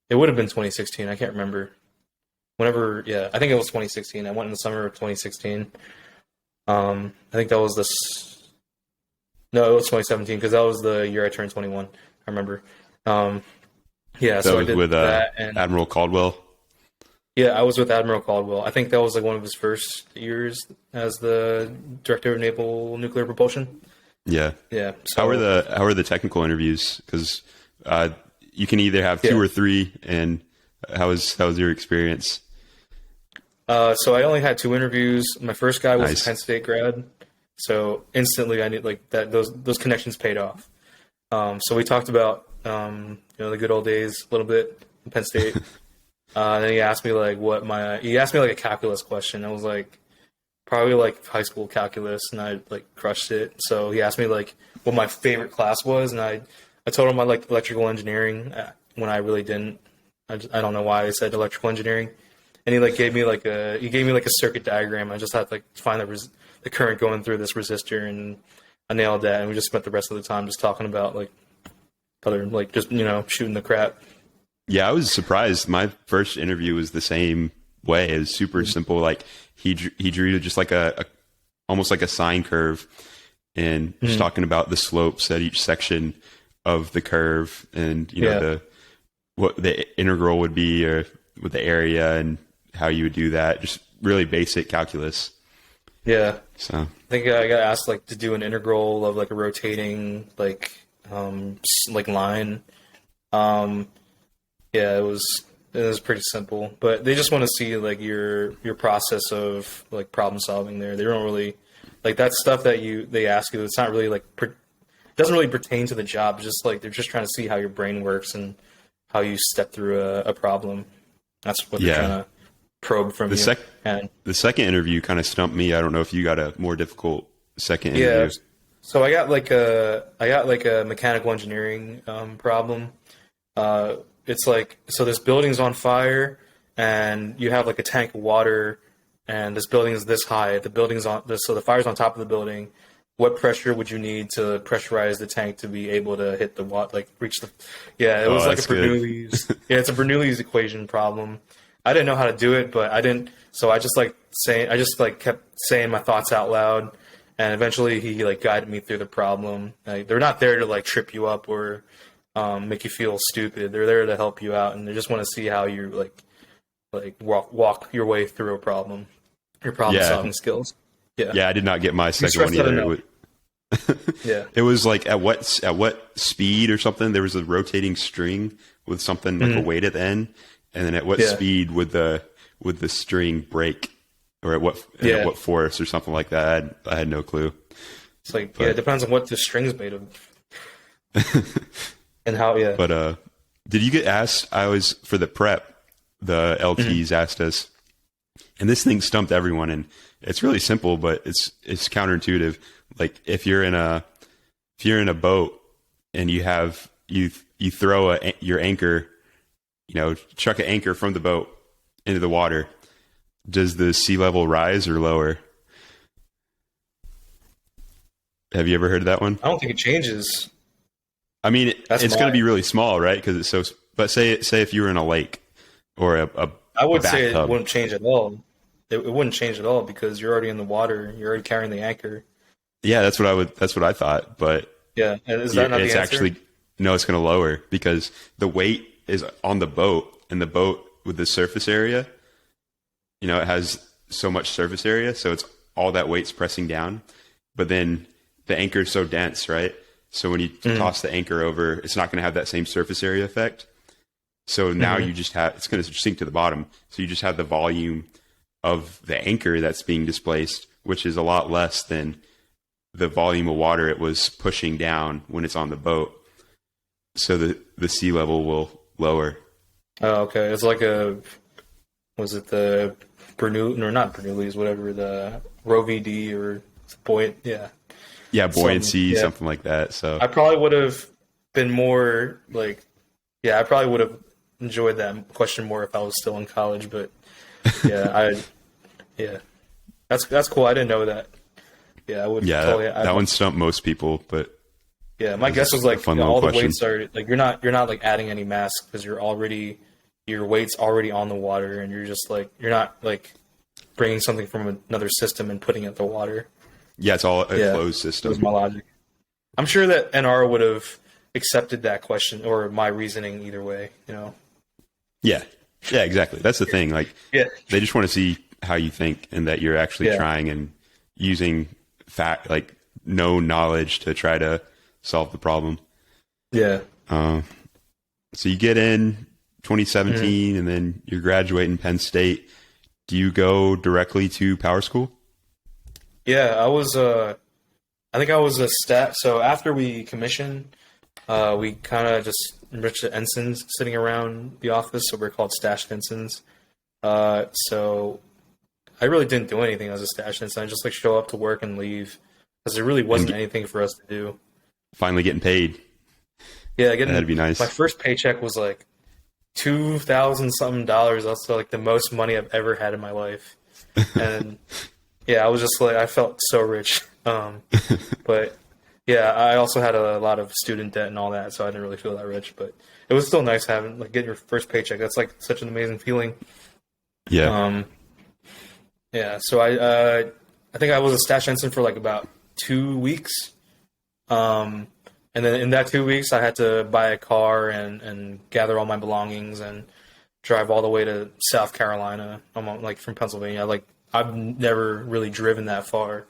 It would have been 2016. I can't remember. I think it was 2016. I went in the summer of 2016. I think that was No, it was 2017, because that was the year I turned 21. I remember. So I did with that. And Admiral Caldwell. yeah, I was with Admiral Caldwell. I think that was one of his first years as the director of naval nuclear propulsion. Yeah. Yeah. So, how are the technical interviews? Because you can either have 2 or 3. And how was your experience? So I only had 2 interviews. My first guy was Nice. a Penn State grad, so instantly I knew that those connections paid off. So we talked about the good old days a little bit in Penn State. Then he asked me a calculus question. I was probably high school calculus, and I crushed it. So he asked me what my favorite class was, and I told him I liked electrical engineering when I really didn't. I don't know why I said electrical engineering. And he gave me a circuit diagram. I just had to find the current going through this resistor, and I nailed that. And we just spent the rest of the time just talking about shooting the crap. Yeah, I was surprised. My first interview was the same way. It was super simple. He drew just almost like a sine curve, and just talking about the slopes at each section of the curve, and what the integral would be, or with the area, and how you would do that. Just really basic calculus. Yeah. So I think I got asked to do an integral of a rotating line. It was pretty simple, but they just want to see your process of problem solving there. They don't really that stuff that they ask you. It's not really doesn't really pertain to the job. It's just they're just trying to see how your brain works and how you step through a problem. That's what they're trying to probe from you. The second interview kind of stumped me. I don't know if you got a more difficult second interview. Yeah. So I got a mechanical engineering problem. It's so this building's on fire, and you have a tank of water, and this building is this high. The building's so the fire's on top of the building. What pressure would you need to pressurize the tank to be able to hit the water, reach the? Yeah, it was a Bernoulli's. It's a Bernoulli's equation problem. I didn't know how to do it, but I didn't. So I just kept saying my thoughts out loud, and eventually he guided me through the problem. They're not there to trip you up or make you feel stupid. They're there to help you out, and they just want to see how you walk your way through a problem, your problem solving skills. Yeah, I did not get my second one either. Yeah, it was at what speed or something. There was a rotating string with something a weight at the end, and then at what speed would the string break, or at what force or something like that. I had no clue. It's it depends on what the string's made of. And how? Yeah. But did you get asked? I was for the prep. The LTs asked us, and this thing stumped everyone. And it's really simple, but it's counterintuitive. Like if you're in a boat and you throw your anchor, chuck an anchor from the boat into the water, does the sea level rise or lower? Have you ever heard of that one? I don't think it changes. I mean, it's going to be really small, right? Because it's so. But say if you were in a lake or I would say it bathtub. wouldn't change at all. It wouldn't change at all because you're already in the water. You're already carrying the anchor. Yeah, that's what I thought. But yeah, is that not the it's answer? actually no. It's going to lower because the weight is on the boat, and the boat with the surface area. It has so much surface area, so it's all that weight's pressing down. But then the anchor is so dense, right? So when you toss the anchor over, it's not going to have that same surface area effect. So now you just have, it's going to sink to the bottom. So you just have the volume of the anchor that's being displaced, which is a lot less than the volume of water it was pushing down when it's on the boat. So the sea level will lower. Oh, okay. It's like was it the Bernoulli, or not Bernoulli's, whatever, the ROVD or buoyant, yeah. Yeah, buoyancy, something like that. So I probably would have been more like, I probably would have enjoyed that question more if I was still in college. But that's cool. I didn't know that. Yeah, I would. Yeah, totally, that one stumped most people. But yeah, my guess was like all the weights are like you're not like adding any mass because your weight's already on the water, and you're just like you're not like bringing something from another system and putting it in the water. Yeah, it's all a closed system. That was my logic. I'm sure that NR would have accepted that question or my reasoning either way, Yeah, exactly. That's the thing. Like, they just want to see how you think and that you're actually trying and using known knowledge to try to solve the problem. Yeah. So you get in 2017 and then you're graduating Penn State. Do you go directly to power school? Yeah, I think I was a stat. So after we commissioned, we kind of just enriched the ensigns sitting around the office. So we're called stashed ensigns. So I really didn't do anything as a stashed ensign. I just show up to work and leave because there really wasn't anything for us to do. Finally getting paid. Yeah, that'd be nice. My first paycheck was like $2,000 something. That's like the most money I've ever had in my life. And I was just like, I felt so rich. But I also had a lot of student debt and all that, so I didn't really feel that rich. But it was still nice having getting your first paycheck. That's like such an amazing feeling. Yeah. So I think I was a stash ensign for like about 2 weeks. And then in that 2 weeks, I had to buy a car and gather all my belongings and drive all the way to South Carolina. I'm like from Pennsylvania. I've never really driven that far.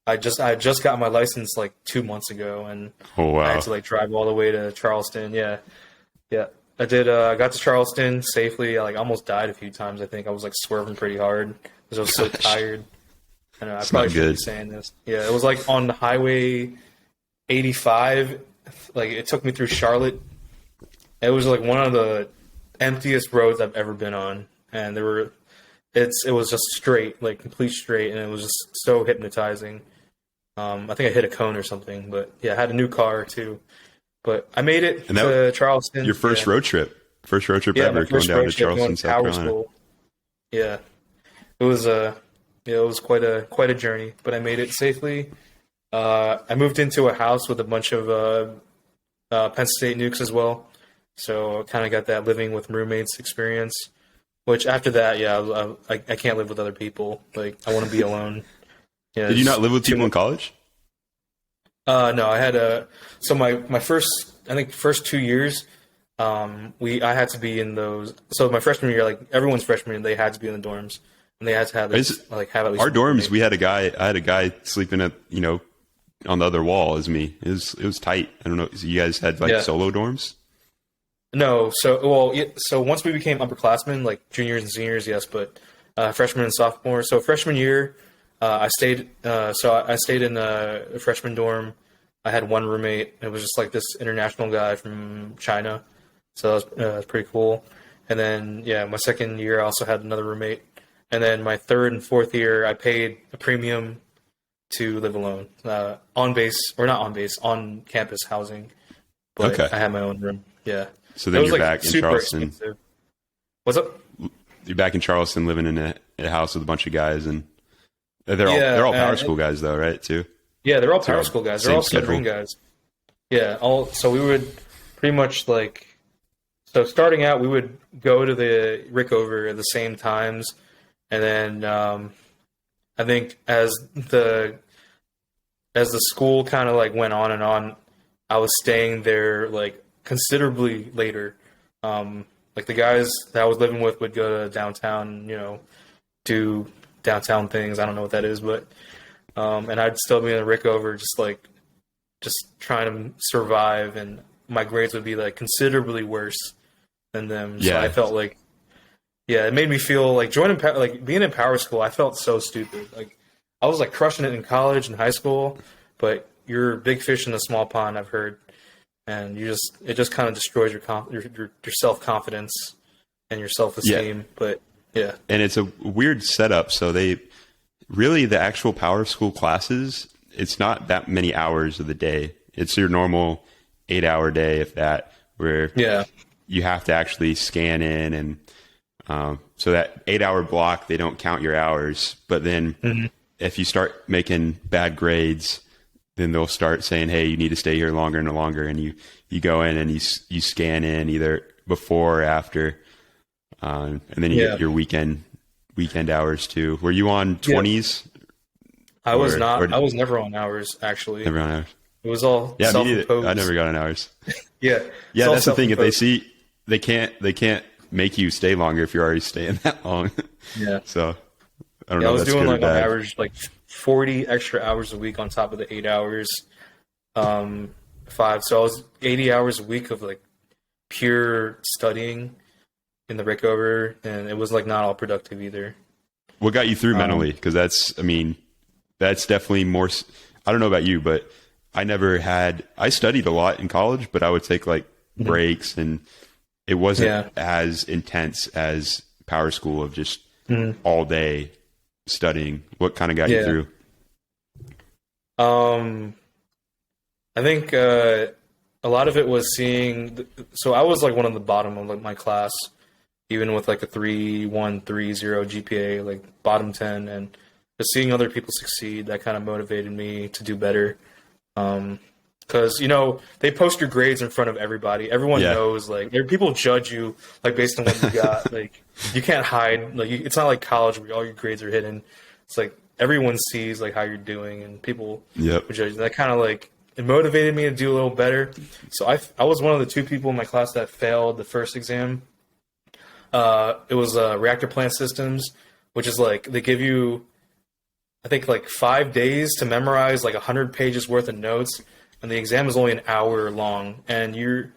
I just got my license like 2 months ago, and I had to drive all the way to Charleston. Yeah. I did. I got to Charleston safely. I almost died a few times. I think I was swerving pretty hard because I was so tired. I know. I probably shouldn't be saying this. Yeah, it was on Highway 85. It took me through Charlotte. It was one of the emptiest roads I've ever been on, and it was just straight, complete straight, and it was just so hypnotizing. I think I hit a cone or something, but I had a new car too. But I made it to Charleston. Your first road trip ever, going down to Charleston, South Carolina. School. Yeah, it was quite a journey, but I made it safely. I moved into a house with a bunch of Penn State nukes as well, so I kind of got that living with roommates experience. Which after that, I can't live with other people. I want to be alone. Yeah, did you not live with people in college? No, I had so my first 2 years, I had to be in those. So my freshman year, everyone's freshman year, they had to be in the dorms, and they had to have have at least our dorms. I had a guy sleeping at on the other wall as me. It was tight. I don't know. So you guys had solo dorms? No, so once we became upperclassmen, juniors and seniors, yes, but freshmen and sophomores. So freshman year, I stayed in a freshman dorm, I had one roommate. It was just like this international guy from China, so that was pretty cool. And then my second year I also had another roommate. And then my third and fourth year I paid a premium to live alone, on base or not on base, on campus housing. But I had my own room. Yeah. So then you're back in Charleston. Expensive. What's up? You're back in Charleston, living in a house with a bunch of guys, and they're all power school guys, though, right? Too. Yeah, they're all power school guys. They're all Submarine guys. Yeah, so we would pretty much so starting out, we would go to the Rickover at the same times, and then I think as the school kind of went on and on, I was staying there considerably later. The guys that I was living with would go to downtown, do downtown things. I don't know what that is, but and I'd still be in the Rickover, just trying to survive, and my grades would be considerably worse than them. So I felt it made me feel being in power school. I felt so stupid. I was crushing it in college and high school, but you're a big fish in a small pond, I've heard. And it just kind of destroys your self-confidence and your self-esteem. Yeah. But yeah. And it's a weird setup. So the actual power school classes, it's not that many hours of the day. It's your normal 8-hour day, if that, where you have to actually scan in. And so that 8-hour block, they don't count your hours. But then if you start making bad grades, then they'll start saying, hey, you need to stay here longer and longer. And you go in and you scan in either before or after. And then you get your weekend hours too. Were you on 20s? I was not. I was never on hours, actually. Never on hours. It was all self-imposed. I never got on hours. Yeah. That's the thing. If they see, they can't make you stay longer if you're already staying that long. Yeah. So I don't know. I was doing on average 40 extra hours a week on top of the 8 hours, 5. So I was 80 hours a week of pure studying in the Rickover, and it was not all productive either. What got you through mentally? Because that's definitely more. I don't know about you, but I studied a lot in college, but I would take breaks, and it wasn't as intense as power school of just all day studying. What kind of got you through? I think a lot of it was seeing. So I was one of the bottom of my class, even with a 3.130 GPA, bottom 10, and just seeing other people succeed, that kind of motivated me to do better. Because they post your grades in front of everybody. Everyone knows. People judge you based on what you got. You can't hide. It's not like college where all your grades are hidden. It's everyone sees how you're doing, and people would judge you. That kind of it motivated me to do a little better. So I was one of the 2 people in my class that failed the first exam. It was reactor plant systems, which is they give you, I think 5 days to memorize 100 pages worth of notes, and the exam is only an hour long, and you're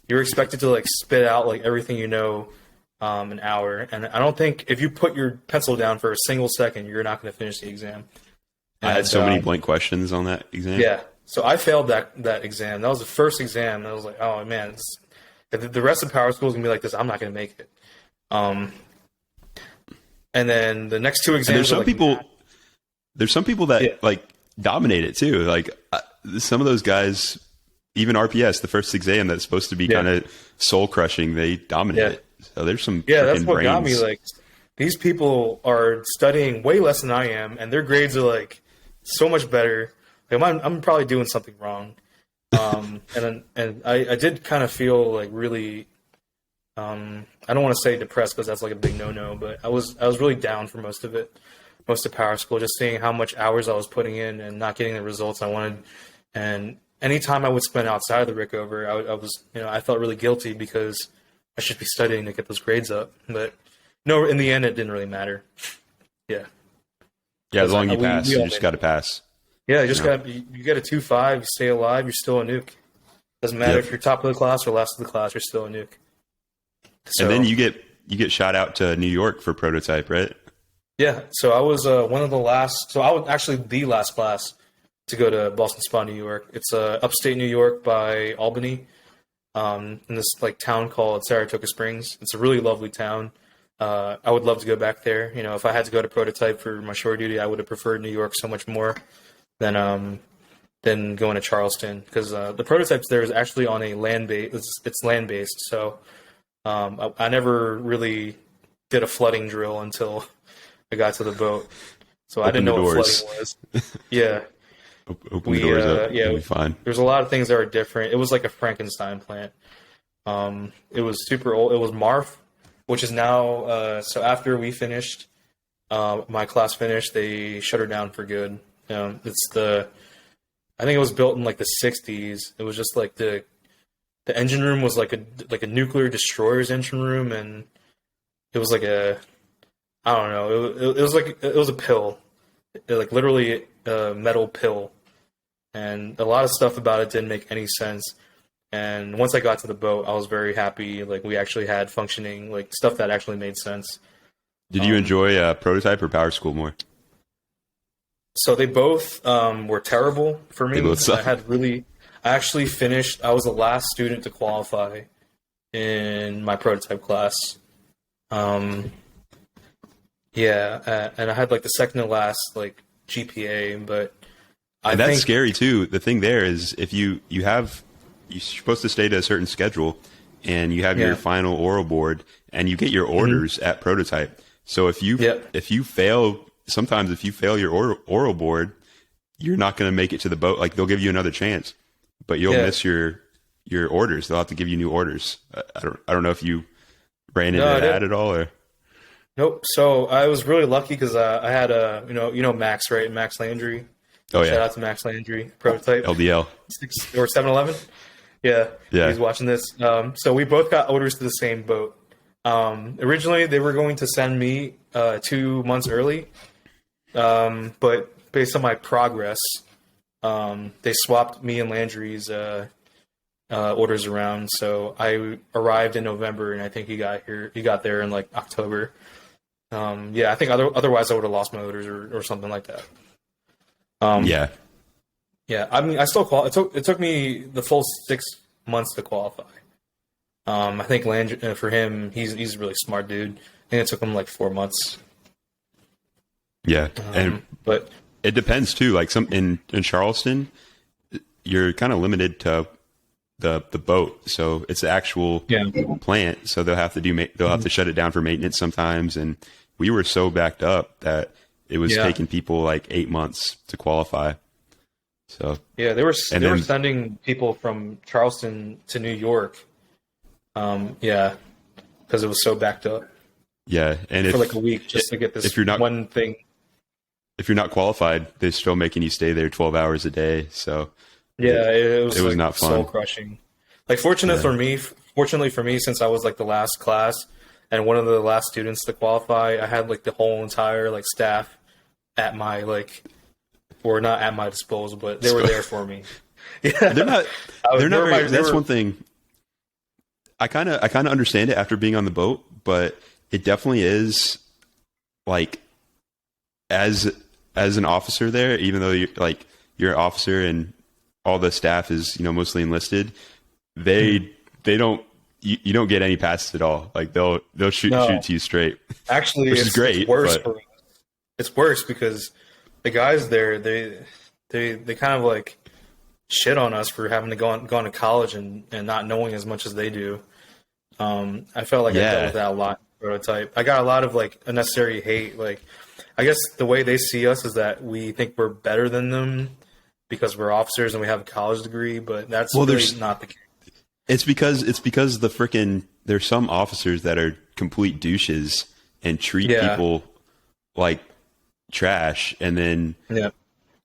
expected to spit out everything an hour. And I don't think if you put your pencil down for a single second, you're not going to finish the exam. I had so many blank questions on that exam. Yeah, so I failed that exam. That was the first exam, and I was oh man, if the rest of power school is gonna be like this, I'm not gonna make it. And then the next 2 exams. And there's some people that dominate it too. Some of those guys, even RPS, the first exam that's supposed to be kind of soul crushing, they dominate it. So there's some that's what brains. Got me. These people are studying way less than I am, and their grades are so much better. I'm probably doing something wrong. And I did kind of feel really. I don't want to say depressed because that's a big no-no, but I was really down for most of power school, just seeing how much hours I was putting in and not getting the results I wanted. And anytime I would spend outside of the Rickover, I felt really guilty because I should be studying to get those grades up. But in the end, it didn't really matter. Yeah. Yeah, as long as you pass, you just got to pass. Yeah, you get a 2.5, you stay alive, you're still a nuke. Doesn't matter if you're top of the class or last of the class, you're still a nuke. So, and then you get shot out to New York for prototype, right? Yeah. So I was one of the last. So I was actually the last class to go to Boston Spa, New York. It's upstate New York by Albany, in this like town called Saratoga Springs. It's a really lovely town. I would love to go back there. You know, if I had to go to prototype for my shore duty, I would have preferred New York so much more than going to Charleston, because the prototypes there is actually on a land base. It's land based, so I never really did a flooding drill until I got to the boat. So I didn't know what flooding was. Yeah. Open the doors up. Yeah, It'll be fine. There's a lot of things that are different. It was like a Frankenstein plant. It was super old. It was MARF, which is now, so after we finished, my class finished, they shut her down for good. I think it was built in like the 60s. It was just like the engine room was like a nuclear destroyer's engine room, and it was like I don't know. It was a pill, like literally a metal pill, and a lot of stuff about it didn't make any sense. And once I got to the boat, I was very happy. Like, we actually had functioning, like, stuff that actually made sense. Did you enjoy prototype or power school more? So they both were terrible for me. They both suck. I actually finished. I was the last student to qualify in my prototype class. And I had like the second to last like GPA, but and that's scary too. The thing there is, if you're supposed to stay to a certain schedule, and you have your final oral board, and you get your orders at prototype. So if you fail, sometimes if you fail your oral board, you're not going to make it to the boat. Like, they'll give you another chance, but you'll miss your orders. They'll have to give you new orders. I don't know if you ran into that at all, or. Nope. So I was really lucky because I had Max, right? Max Landry. Oh yeah. Shout out to Max Landry, prototype. LDL. Or 7-Eleven. Yeah. He's watching this. So we both got orders to the same boat. Originally, they were going to send me 2 months early, but based on my progress, they swapped me and Landry's orders around. So I arrived in November, and I think he got there in like October. I think otherwise I would have lost my orders or something like that. Yeah. I mean, I still it took me the full 6 months to qualify. I think Landry, for him, he's a really smart dude. I think it took him like 4 months. Yeah, but it depends too. Like in Charleston, you're kind of limited to the boat, so it's the actual plant. So they'll have to shut it down for maintenance sometimes. And we were so backed up that it was taking people like 8 months to qualify. So they were sending people from Charleston to New York. Because it was so backed up. Yeah, and for like a week just to get this one thing. If you're not qualified, they're still making you stay there 12 hours a day. So it was like not fun. Soul crushing. Like, fortunately for me, since I was like the last class and one of the last students to qualify, I had like the whole entire like staff at my or not at my disposal, but they were there for me. Yeah, that's one thing. I kind of understand it after being on the boat, but it definitely is like as an officer there, even though you're an officer and all the staff is mostly enlisted, they don't you don't get any passes at all. Like they'll shoot to you straight. Actually, which is great. It's worse. It's worse because the guys there they kind of like shit on us for having to gone to college and not knowing as much as they do. I felt like I dealt with that a lot in prototype. I got a lot of like unnecessary hate. Like, I guess the way they see us is that we think we're better than them because we're officers and we have a college degree, but that's really not the case. It's because there's some officers that are complete douches and treat people like trash, and then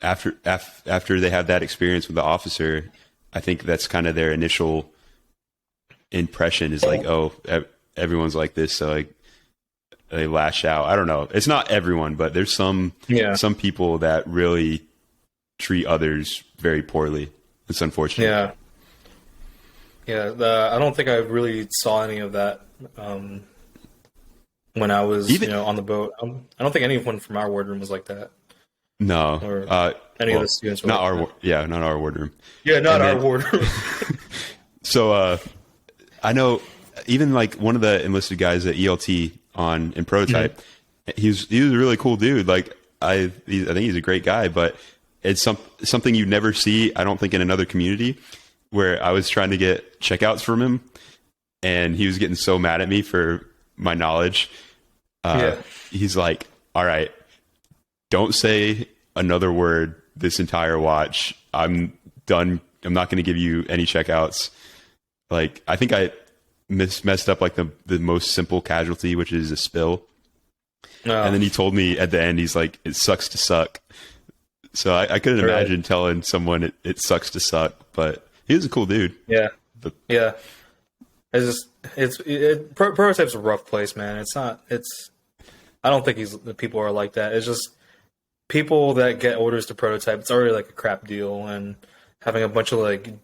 after they have that experience with the officer, I think that's kind of their initial impression is like, oh, everyone's like this, so like they lash out. I don't know. It's not everyone, but there's some people that really treat others very poorly. It's unfortunate. I don't think I really saw any of that when I was on the boat. I don't think anyone from our wardroom was like that. No, or any of the students? Not our, not our wardroom. Yeah, not our wardroom. So I know even like one of the enlisted guys at ELT in Prototype, he was a really cool dude. Like I think he's a great guy, but it's something you never see, I don't think, in another community, where I was trying to get checkouts from him and he was getting so mad at me for my knowledge. He's like, all right, don't say another word this entire watch. I'm done. I'm not going to give you any checkouts. Like, I think I messed up like the most simple casualty, which is a spill. And then he told me at the end, he's like, it sucks to suck. So I couldn't imagine telling someone it sucks to suck, but he was a cool dude. Yeah. Yeah. Prototype's a rough place, man. I don't think people are like that. It's just people that get orders to Prototype, it's already like a crap deal, and having a bunch of like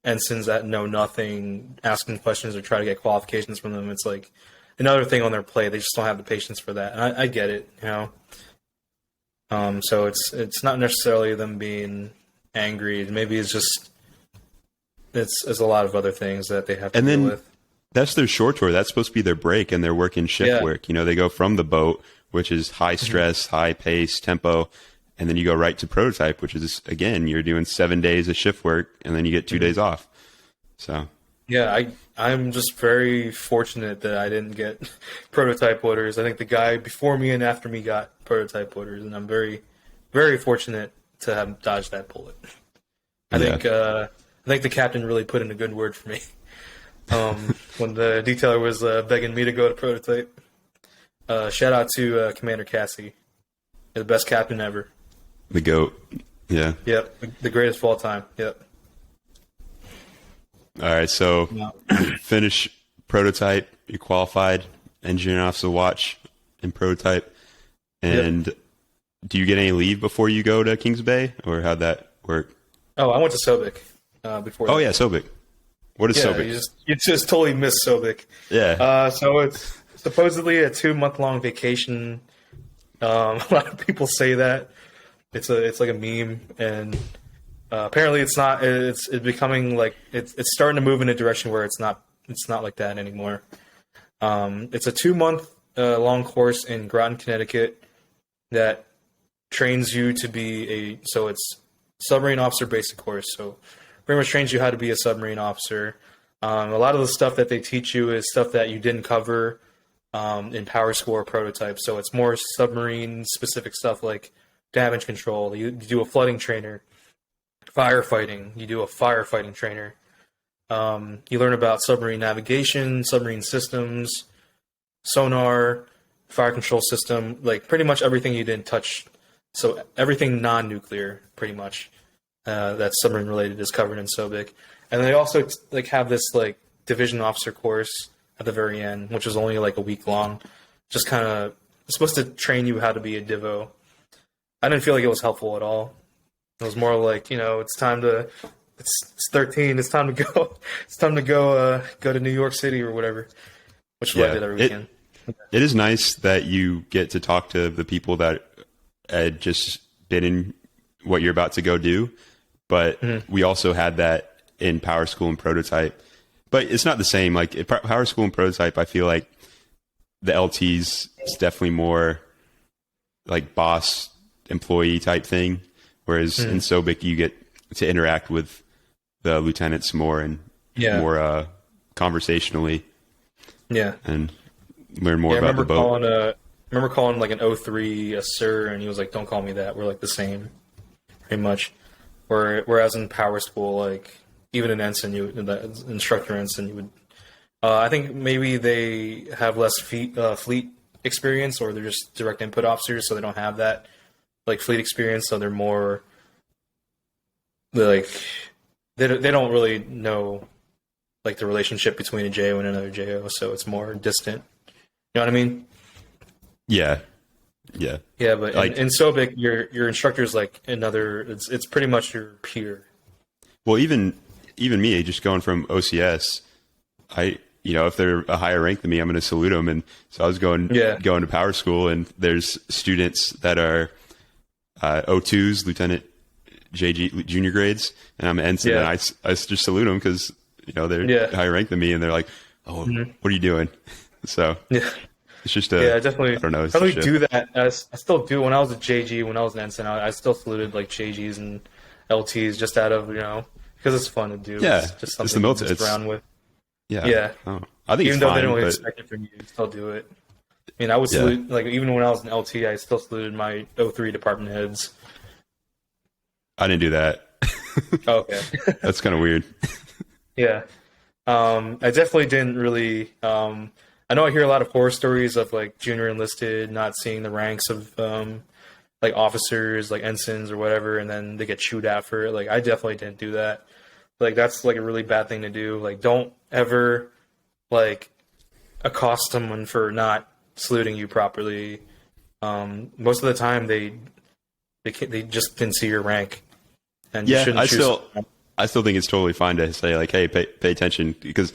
ensigns that know nothing asking questions or try to get qualifications from them, it's like another thing on their plate. They just don't have the patience for that. And I get it, you know. So it's not necessarily them being angry. Maybe it's just it's a lot of other things that they have to deal with. That's their short tour. That's supposed to be their break, and they're working shift work. You know, they go from the boat, which is high stress, high pace, tempo, and then you go right to Prototype, which is, again, you're doing 7 days of shift work, and then you get 2 days off. So yeah, I'm just very fortunate that I didn't get Prototype orders. I think the guy before me and after me got Prototype orders, and I'm very, very fortunate to have dodged that bullet. I think the captain really put in a good word for me. When the detailer was begging me to go to Prototype. Shout out to Commander Cassie, the best captain ever. The GOAT. Yeah. Yep. The greatest of all time. Yep. All right. So finish Prototype. You qualified engineering officer watch in Prototype. And do you get any leave before you go to Kings Bay, or how'd that work? Oh, I went to SOBC before that. Oh, yeah, SOBC. What is SOBC? You just totally missed SOBC. Yeah. So it's supposedly a 2-month-long vacation. A lot of people say that. It's like a meme, and apparently it's not. It's becoming like it's starting to move in a direction where it's not like that anymore. It's a 2-month long course in Groton, Connecticut, that trains you to be it's submarine officer basic course. So pretty much trains you how to be a submarine officer. A lot of the stuff that they teach you is stuff that you didn't cover in Power School or Prototype. So it's more submarine specific stuff like damage control. You do a flooding trainer, firefighting. You do a firefighting trainer. You learn about submarine navigation, submarine systems, sonar, fire control system, like pretty much everything you didn't touch. So everything non-nuclear, pretty much, that's submarine related is covered in SOBC. And they also like have this like division officer course at the very end, which is only like a week long. Just kind of supposed to train you how to be a divo. I didn't feel like it was helpful at all. It was more like, it's 13. It's time to go. It's time to go to New York City or whatever, which is what I did every weekend. It is nice that you get to talk to the people that had just been in what you're about to go do. But we also had that in Power School and Prototype. But it's not the same. Like at Power School and Prototype, I feel like the LTs is definitely more like boss employee type thing. Whereas in SOBC, you get to interact with the lieutenants more and more conversationally. Yeah. And learn more about the boat. I remember calling like an 03 a sir, and he was like, "Don't call me that. We're like the same, pretty much." Whereas in Power School, like even an ensign, the instructor ensign, you would. I think maybe they have less fleet experience, or they're just direct input officers, so they don't have that like fleet experience. So they're more like they don't really know like the relationship between a JO and another JO, so it's more distant. You know what I mean? Yeah. Yeah, but like, in SOBC, your instructor is like another. It's pretty much your peer. Well, even me, just going from OCS, if they're a higher rank than me, I'm going to salute them. And so I was going to Power School, and there's students that are O2s, Lieutenant JG junior grades, and I'm an ensign, and I just salute them because they're higher ranked than me, and they're like, "Oh, what are you doing?" So it's just I definitely I don't know. I do that. I still do. When I was a JG, when I was an ensign, I still saluted like JGs and LTs just out of because it's fun to do. Yeah, it's just something it's the military. to around with. Yeah. Oh, I think even it's though they fine, don't really expect it from you, still do it. I mean, I would salute like even when I was an LT, I still saluted my O3 department heads. I didn't do that. Oh, okay. That's kind of weird. Yeah. I definitely didn't really. I know I hear a lot of horror stories of like junior enlisted not seeing the ranks of like officers, like ensigns or whatever, and then they get chewed at for it. Like I definitely didn't do that. Like that's like a really bad thing to do. Like don't ever like accost someone for not saluting you properly. Most of the time they just didn't see your rank, and you shouldn't I still think it's totally fine to say like, hey, pay attention, because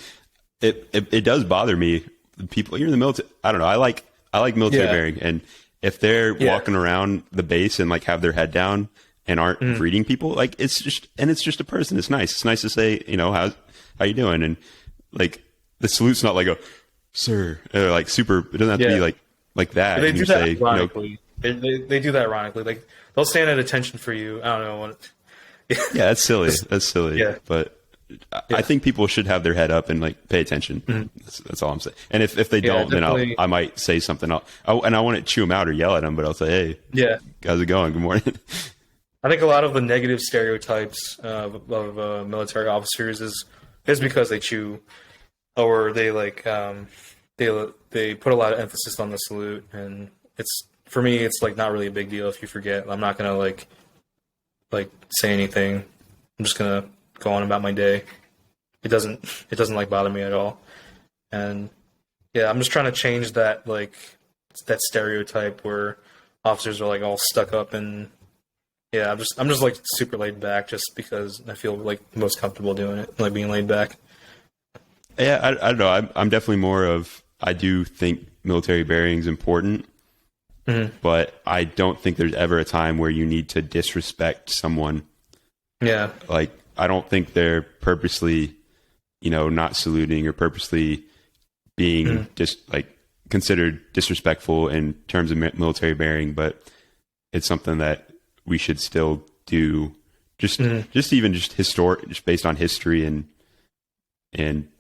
it does bother me. People, you're in the military. I don't know. I like military bearing, and if they're walking around the base and like have their head down and aren't greeting people, like it's just a person. It's nice. It's nice to say, how you doing, and like the salute's not like a sir, like super. It doesn't have to be like that. They do that ironically. They do that ironically. Like they'll stand at attention for you. I don't know. Yeah, that's silly. That's silly. Yeah. But I think people should have their head up and like pay attention. That's all I'm saying. And if they don't, then I might say something. And I won't chew them out or yell at them, but I'll say, hey, how's it going? Good morning. I think a lot of the negative stereotypes of military officers is because they chew, or they like they put a lot of emphasis on the salute, and for me it's like not really a big deal if you forget. I'm not gonna like say anything. I'm just gonna go on about my day. It doesn't like bother me at all. And I'm just trying to change that that stereotype where officers are like all stuck up, and I'm just like super laid back just because I feel like most comfortable doing it, like being laid back. Yeah, I don't know. I'm definitely more of, I do think military bearing is important, but I don't think there's ever a time where you need to disrespect someone. Yeah. Like, I don't think they're purposely, not saluting or purposely being just like considered disrespectful in terms of military bearing, but it's something that we should still do, just based on history and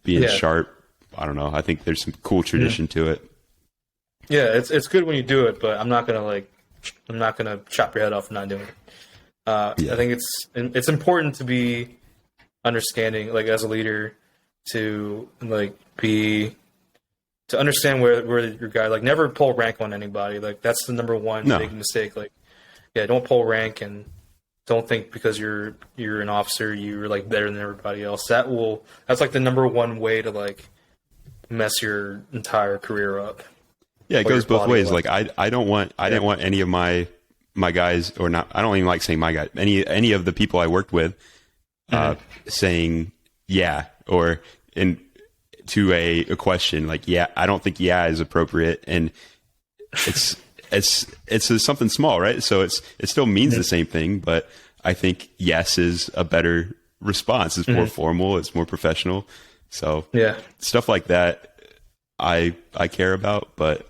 being sharp. I don't know. I think there's some cool tradition to it. Yeah, it's good when you do it, but I'm not gonna chop your head off for not doing it. I think it's important to be understanding, like as a leader, to understand where your guy, like never pull rank on anybody. Like that's the number one big mistake. Like, don't pull rank, and don't think because you're an officer you're like better than everybody else. That's like the number one way to like mess your entire career up. Yeah, it goes both ways. Like I didn't want any of my guys, or not. I don't even like saying my guys. Any of the people I worked with saying or to a question like I don't think is appropriate, and it's something small, right? So it still means the same thing, but I think yes is a better response. It's more formal. It's more professional. So stuff like that I care about, but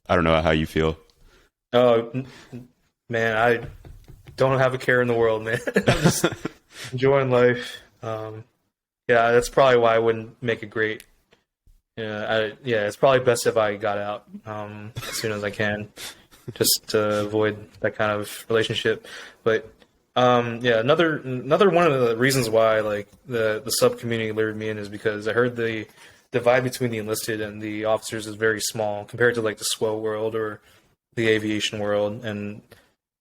I don't know how you feel. Oh, man, I don't have a care in the world, man. I'm just enjoying life. That's probably why I wouldn't make a great. It's probably best if I got out as soon as I can, just to avoid that kind of relationship. But another one of the reasons why like the sub community lured me in is because I heard the divide between the enlisted and the officers is very small compared to like the SWO world or the aviation world, and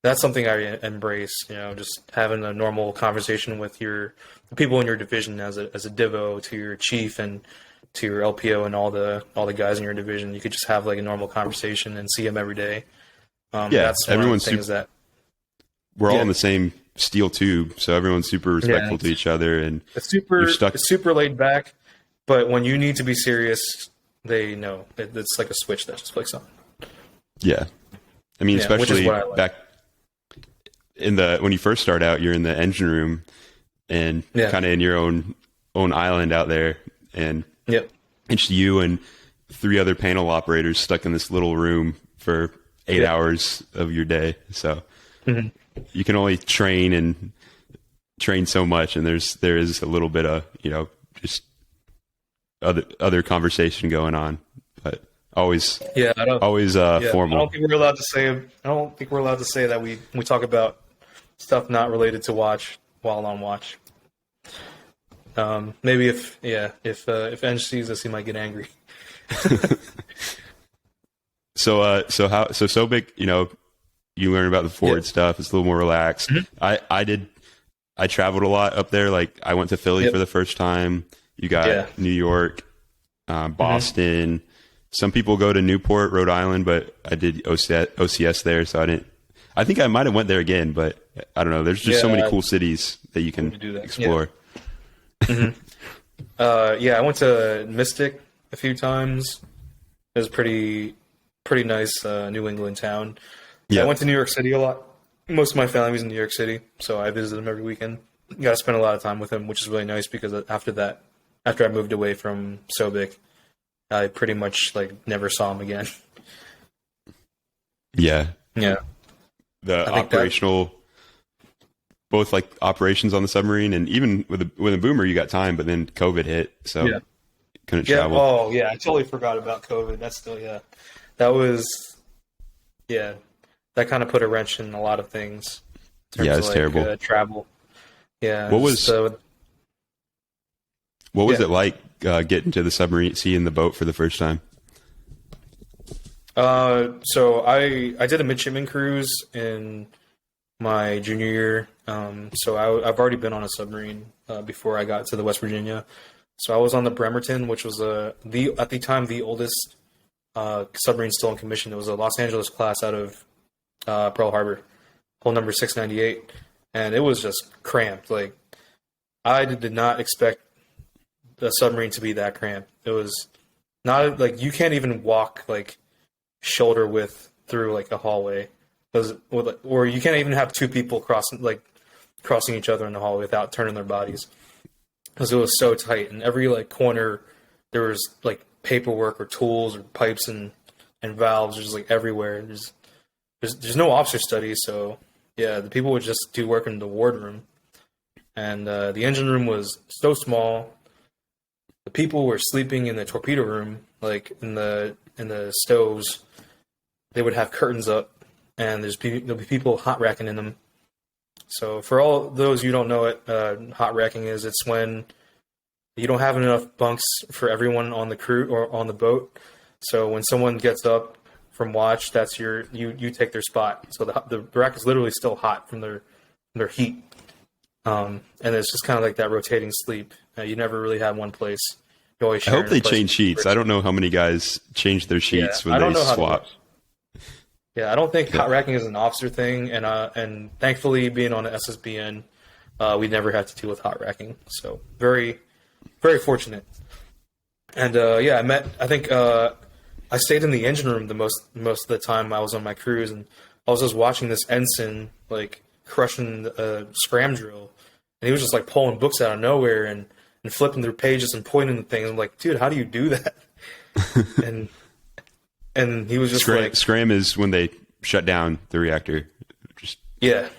that's something I embrace. Just having a normal conversation with the people in your division as a divo, to your chief and to your LPO and all the guys in your division. You could just have like a normal conversation and see them every day. That's everyone's one of the things that we're all in the same steel tube, so everyone's super respectful to each other, and it's super laid back. But when you need to be serious, they know it's like a switch that just clicks on. Yeah, I mean, especially when you first start out, you're in the engine room and kind of in your own island out there, and it's you and 3 other panel operators stuck in this little room for 8 hours of your day. So you can only train so much, and there is a little bit of, just other conversation going on, but always formal. I don't think we're allowed to say that we talk about stuff not related to watch while on watch. Maybe if Eng sees us, he might get angry. So big, you learn about the forward stuff. It's a little more relaxed. I traveled a lot up there. Like, I went to Philly for the first time. You got New York, Boston. Some people go to Newport, Rhode Island, but I did OCS there, so I think I might have went there again, but I don't know. There's just so many cool cities that you can explore. I went to Mystic a few times. It was pretty nice New England town. I went to New York City a lot. Most of my family was in New York City, so I visited them every weekend. Got to spend a lot of time with them, which is really nice, because after I moved away from SOBC, I pretty much never saw them again. Yeah. The operational, both operations on the submarine, and even with a boomer, you got time, but then COVID hit, so couldn't travel. Oh yeah, I totally forgot about COVID. That's still that was that kind of put a wrench in a lot of things. It's terrible. Travel. Yeah. What was it like getting to the submarine, seeing the boat for the first time? So I did a midshipman cruise in my junior year. So I've already been on a submarine before I got to the West Virginia. So I was on the Bremerton, which was at the time the oldest submarine still in commission. It was a Los Angeles class out of Pearl Harbor, hull number 698, and it was just cramped. I did not expect the submarine to be that cramped. It was not you can't even walk shoulder width through a hallway, or you can't even have 2 people crossing each other in the hallway without turning their bodies, because it was so tight. And every corner there was paperwork or tools or pipes and valves just everywhere. There's no officer study, so the people would just do work in the wardroom, and the engine room was so small. The people were sleeping in the torpedo room, in the stoves. They would have curtains up, and there'll be people hot racking in them. So for all those who don't know it, hot racking it's when you don't have enough bunks for everyone on the crew or on the boat. So when someone gets up from watch, that's you take their spot. So the rack is literally still hot from their heat, and it's just kind of that rotating sleep. You never really have one place. You always share. I hope they change sheets. I don't know how many guys change their sheets when they swap. I don't think hot racking is an officer thing, and thankfully, being on the SSBN, we never had to deal with hot racking. So very, very fortunate. And I stayed in the engine room the most of the time I was on my cruise, and I was just watching this ensign crushing a scram drill, and he was just pulling books out of nowhere and flipping through pages and pointing to things. I'm like, dude, how do you do that? and he was just scram is when they shut down the reactor. Yep.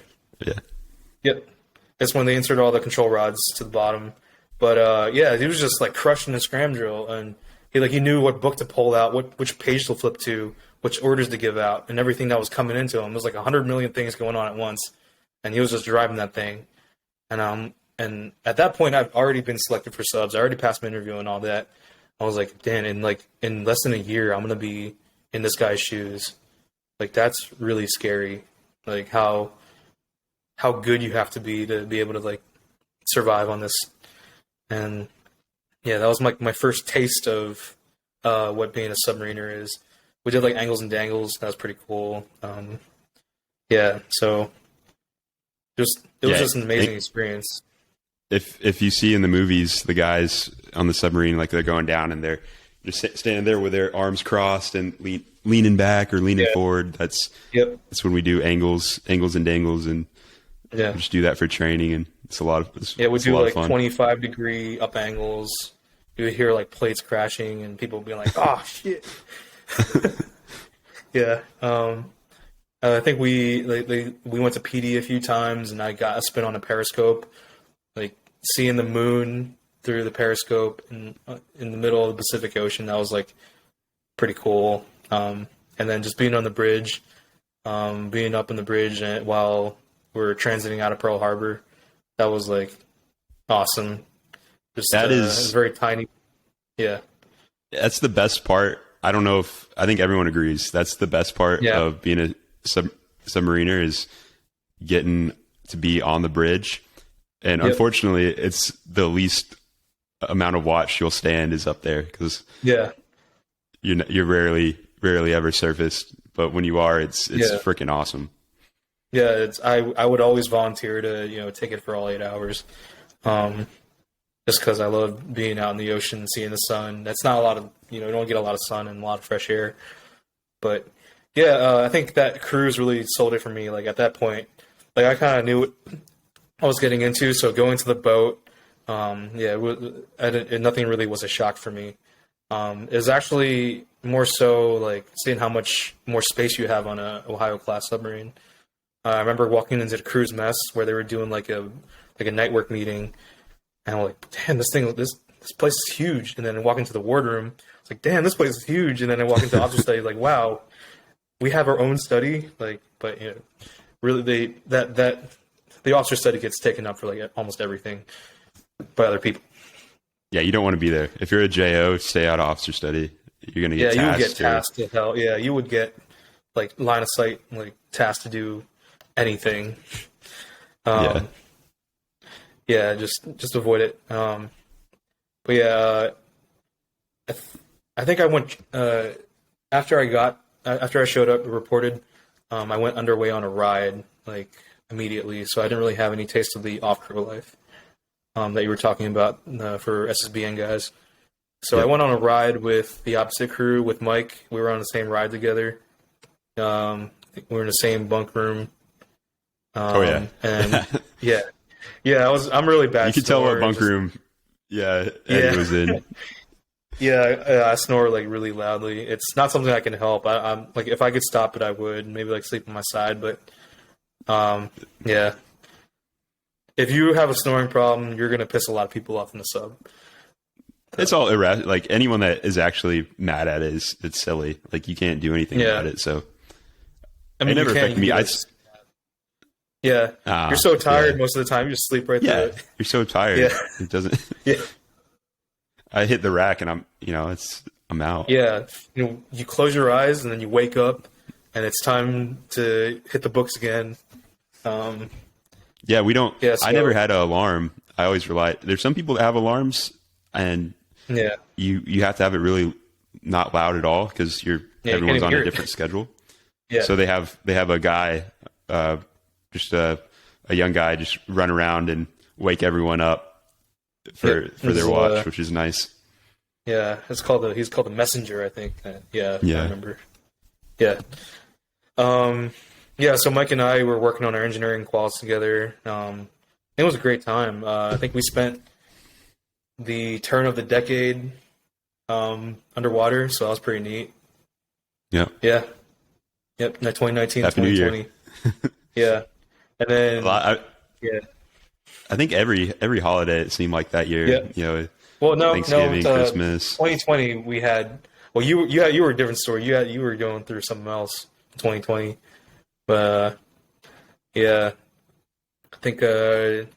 It's when they insert all the control rods to the bottom. But he was just crushing the scram drill, and he knew what book to pull out, which page to flip to, which orders to give out, and everything that was coming into him. It was 100 million things going on at once, and he was just driving that thing. And at that point, I've already been selected for subs. I already passed my interview and all that. I was like, Dan, in less than a year, I'm gonna be in this guy's shoes. That's really scary. How good you have to be able to survive on this. And that was my first taste of what being a submariner is. We did angles and dangles. That was pretty cool. So it was just an amazing experience. If you see in the movies the guys on the submarine, they're going down and they're just standing there with their arms crossed and leaning back or leaning forward. That's when we do angles and dangles, and Yeah. We just do that for training, and it's a lot of We it's a do lot of like fun. 25-degree up angles. You would hear like plates crashing and people being like, "Oh shit!" Yeah. I think we went to PD a few times, and I got a spin on a periscope, like seeing the moon through the periscope in the middle of the Pacific Ocean. That was like pretty cool. And then just being on the bridge, being up in the bridge while we're transiting out of Pearl Harbor, that was like awesome. Just That it is was very tiny. Yeah. That's the best part. I don't know if I think everyone agrees. That's the best part of being a submariner is getting to be on the bridge. And unfortunately, it's the least amount of watch you'll stand is up there because you're rarely ever surfaced. But when you are, it's freaking awesome. Yeah, I would always volunteer to take it for all 8 hours, just because I love being out in the ocean, seeing the sun. That's not a lot of you don't get a lot of sun and a lot of fresh air, but I think that cruise really sold it for me. Like at that point, like I kind of knew what I was getting into, so going to the boat, nothing really was a shock for me. It was actually more so like seeing how much more space you have on a Ohio class submarine. I remember walking into the cruise mess where they were doing like a night work meeting, and I'm like, damn, this place is huge. And then I walk into the wardroom, it's like, damn, this place is huge. And then I walk into officer study, like, wow, we have our own study. Like, but really, the officer study gets taken up for like almost everything by other people. Yeah, you don't want to be there. If you're a JO, stay out of officer study. You're gonna get you would get tasked to hell. Yeah, you would get like line of sight, like tasked to do anything. Just avoid it. I think I went after I showed up and reported. I went underway on a ride like immediately, so I didn't really have any taste of the off-crew life that you were talking about for SSBN guys. So I went on a ride with the opposite crew with Mike. We were on the same ride together. We were in the same bunk room. And I'm really bad. You can tell what bunk room. Eddie was in. I snore like really loudly. It's not something I can help. I'm like if I could stop it, I would. Maybe like sleep on my side, but if you have a snoring problem, you're gonna piss a lot of people off in the sub. It's all irrational. Like anyone that is actually mad at it it's silly. Like you can't do anything about it. So I mean, it never affected me. You're so tired most of the time. You just sleep right through it. You're so tired. Yeah. It doesn't. I hit the rack and I'm out. Yeah. You close your eyes and then you wake up and it's time to hit the books again. We don't. I never had an alarm. I always rely. There's some people that have alarms and you have to have it really not loud at all because everyone's on a different schedule. Yeah. So they have a guy, just a young guy, just run around and wake everyone up for their watch, which is nice. Yeah, he's called the messenger, I think. I remember. Yeah. So Mike and I were working on our engineering quals together. It was a great time. I think we spent the turn of the decade underwater, so that was pretty neat. Yeah. Yeah. Yep. 2019, Happy 2020. New Year. Yeah. And then I think every holiday it seemed like that year. Yeah. Well, Thanksgiving, Christmas. 2020 we had. Well, you were a different story. You were going through something else in 2020, but I think did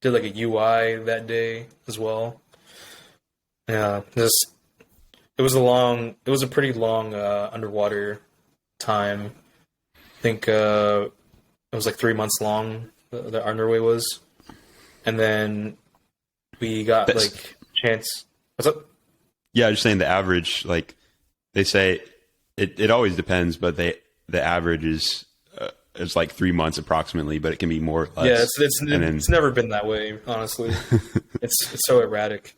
like a UI that day as well. Yeah, it was a pretty long underwater time. I think it was like 3 months long. The underway was, and then we got like chance. What's up? Yeah, just saying the average. Like they say, it always depends, but the average is like 3 months approximately, but it can be more or less. Yeah, it's never been that way, honestly. it's so erratic.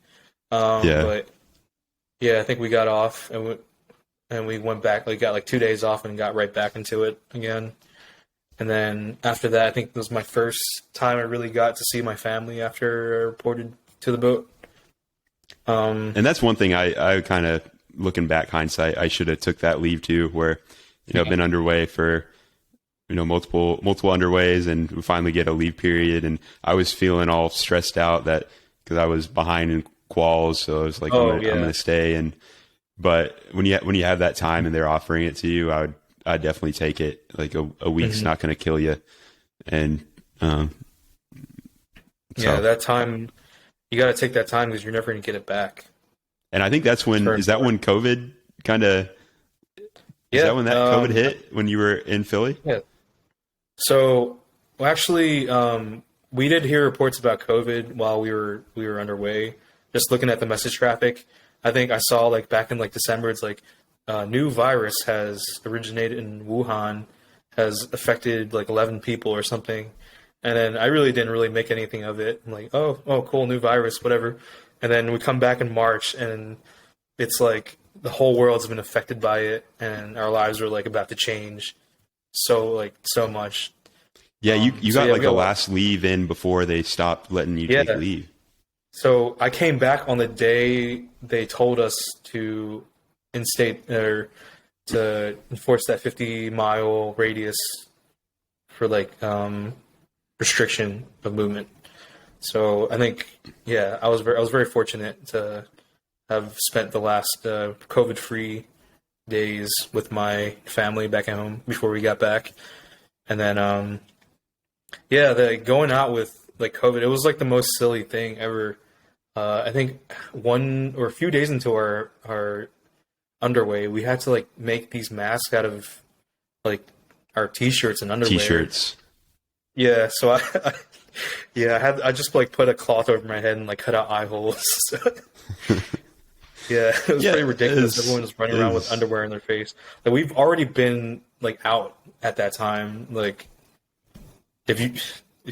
But I think we got off and we went back. Like got like 2 days off and got right back into it again. And then after that, I think it was my first time I really got to see my family after I reported to the boat. And that's one thing I kind of, looking back hindsight, I should have took that leave too, where, I've been underway for, multiple underways, and we finally get a leave period. And I was feeling all stressed out because I was behind in quals. So I was like, I'm going to stay. But when you have that time and they're offering it to you, I'd definitely take it. Like a week's not going to kill you. And, that time, you got to take that time because you're never going to get it back. And I think that's when COVID kind of, is that when that COVID hit, when you were in Philly? Yeah. So, actually, we did hear reports about COVID while we were underway. Just looking at the message traffic, I think I saw like back in like December, it's like new virus has originated in Wuhan, has affected like 11 people or something. And then I really didn't really make anything of it. I'm like, oh, cool, new virus, whatever. And then we come back in March, and it's like the whole world's been affected by it, and our lives are like about to change so much. Yeah, you got like a last leave in before they stopped letting you take leave. So I came back on the day they told us to instate or to enforce that 50-mile radius for like restriction of movement. So I think, I was very fortunate to have spent the last COVID-free days with my family back at home before we got back. And then, the going out with like COVID, it was like the most silly thing ever. I think one or a few days into our underway, we had to like make these masks out of like our t-shirts and underwear. T-shirts. Yeah, so I just like put a cloth over my head and like cut out eye holes. Yeah, it was pretty ridiculous. Everyone was running around with underwear in their face. Like we've already been like out at that time. Like if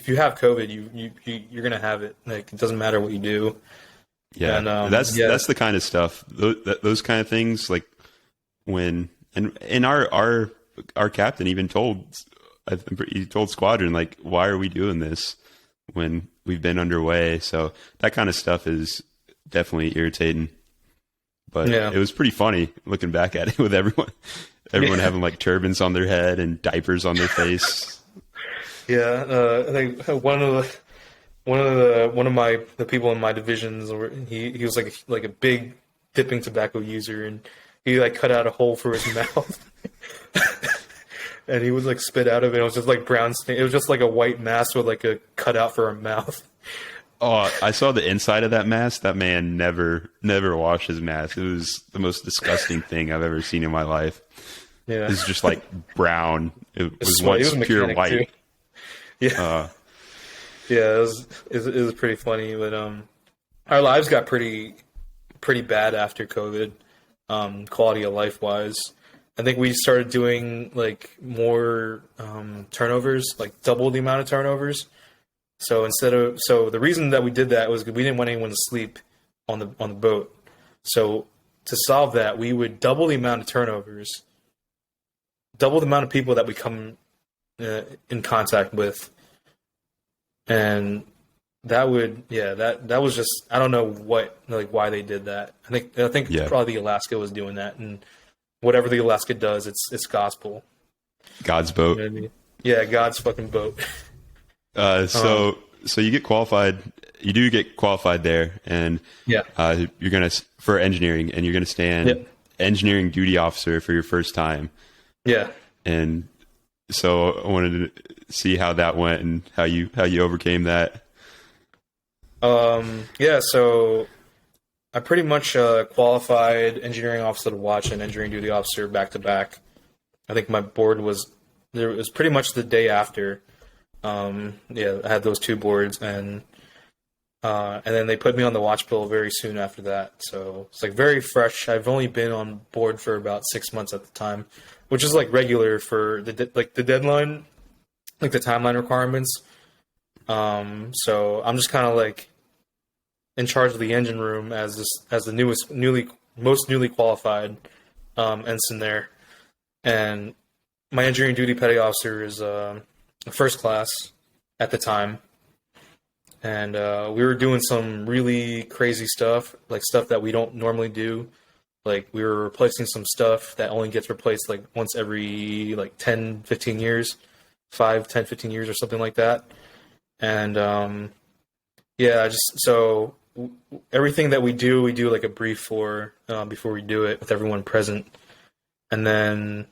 you have COVID, you're gonna have it. Like it doesn't matter what you do. Yeah, and, that's the kind of stuff. Those kind of things. Like when and our captain even told Squadron, like, why are we doing this when we've been underway? So that kind of stuff is definitely irritating. But it was pretty funny looking back at it with everyone having like turbans on their head and diapers on their face. Yeah, I think one of the people in my divisions, he was like a big dipping tobacco user, and he like cut out a hole for his mouth. And he would like spit out of it. It was just like brown stain. It was just like a white mask with like a cutout for a mouth. Oh, I saw the inside of that mask. That man never washed his mask. It was the most disgusting thing I've ever seen in my life. Yeah, it was just like brown. It was once pure white. Too. Yeah, it was pretty funny. But our lives got pretty bad after COVID, quality of life wise. I think we started doing like more turnovers, like double the amount of turnovers. So the reason that we did that was because we didn't want anyone to sleep on the boat. So to solve that, we would double the amount of turnovers, double the amount of people that we come in contact with, and that was just, I don't know why they did that. I think probably the Alaska was doing that, and whatever the Alaska does, it's gospel. God's boat. You know what I mean? Yeah, God's fucking boat. So you get qualified. You do get qualified there, and you're gonna for engineering, and you're gonna stand engineering duty officer for your first time. Yeah. And so I wanted to see how that went and how you overcame that. So I pretty much qualified engineering officer to watch and engineering duty officer back to back. I think my board was pretty much the day after. I had those two boards, and then they put me on the watch bill very soon after that. So it's like very fresh. I've only been on board for about 6 months at the time, which is like regular for the deadline, like the timeline requirements. So I'm just kind of like in charge of the engine room as the most newly qualified ensign there, and my engineering duty petty officer is first class at the time, and we were doing some really crazy stuff, like stuff that we don't normally do. Like we were replacing some stuff that only gets replaced like once every like 10, 15 years, 5, 10, 15 years or something like that. And everything that we do like a brief for before we do it with everyone present. And then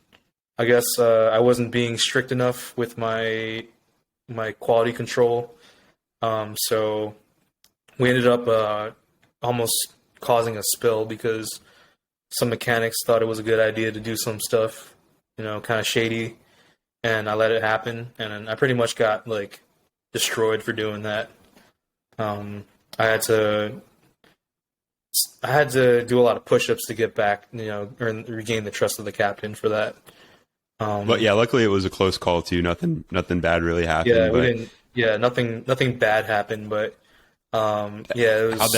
I guess I wasn't being strict enough with my quality control. So we ended up almost causing a spill because some mechanics thought it was a good idea to do some stuff, kind of shady, and I let it happen, and I pretty much got like destroyed for doing that. I had to do a lot of push-ups to get back, regain the trust of the captain for that. But yeah, luckily it was a close call too. Nothing bad really happened. Yeah, we didn't. Yeah, nothing bad happened, but it was.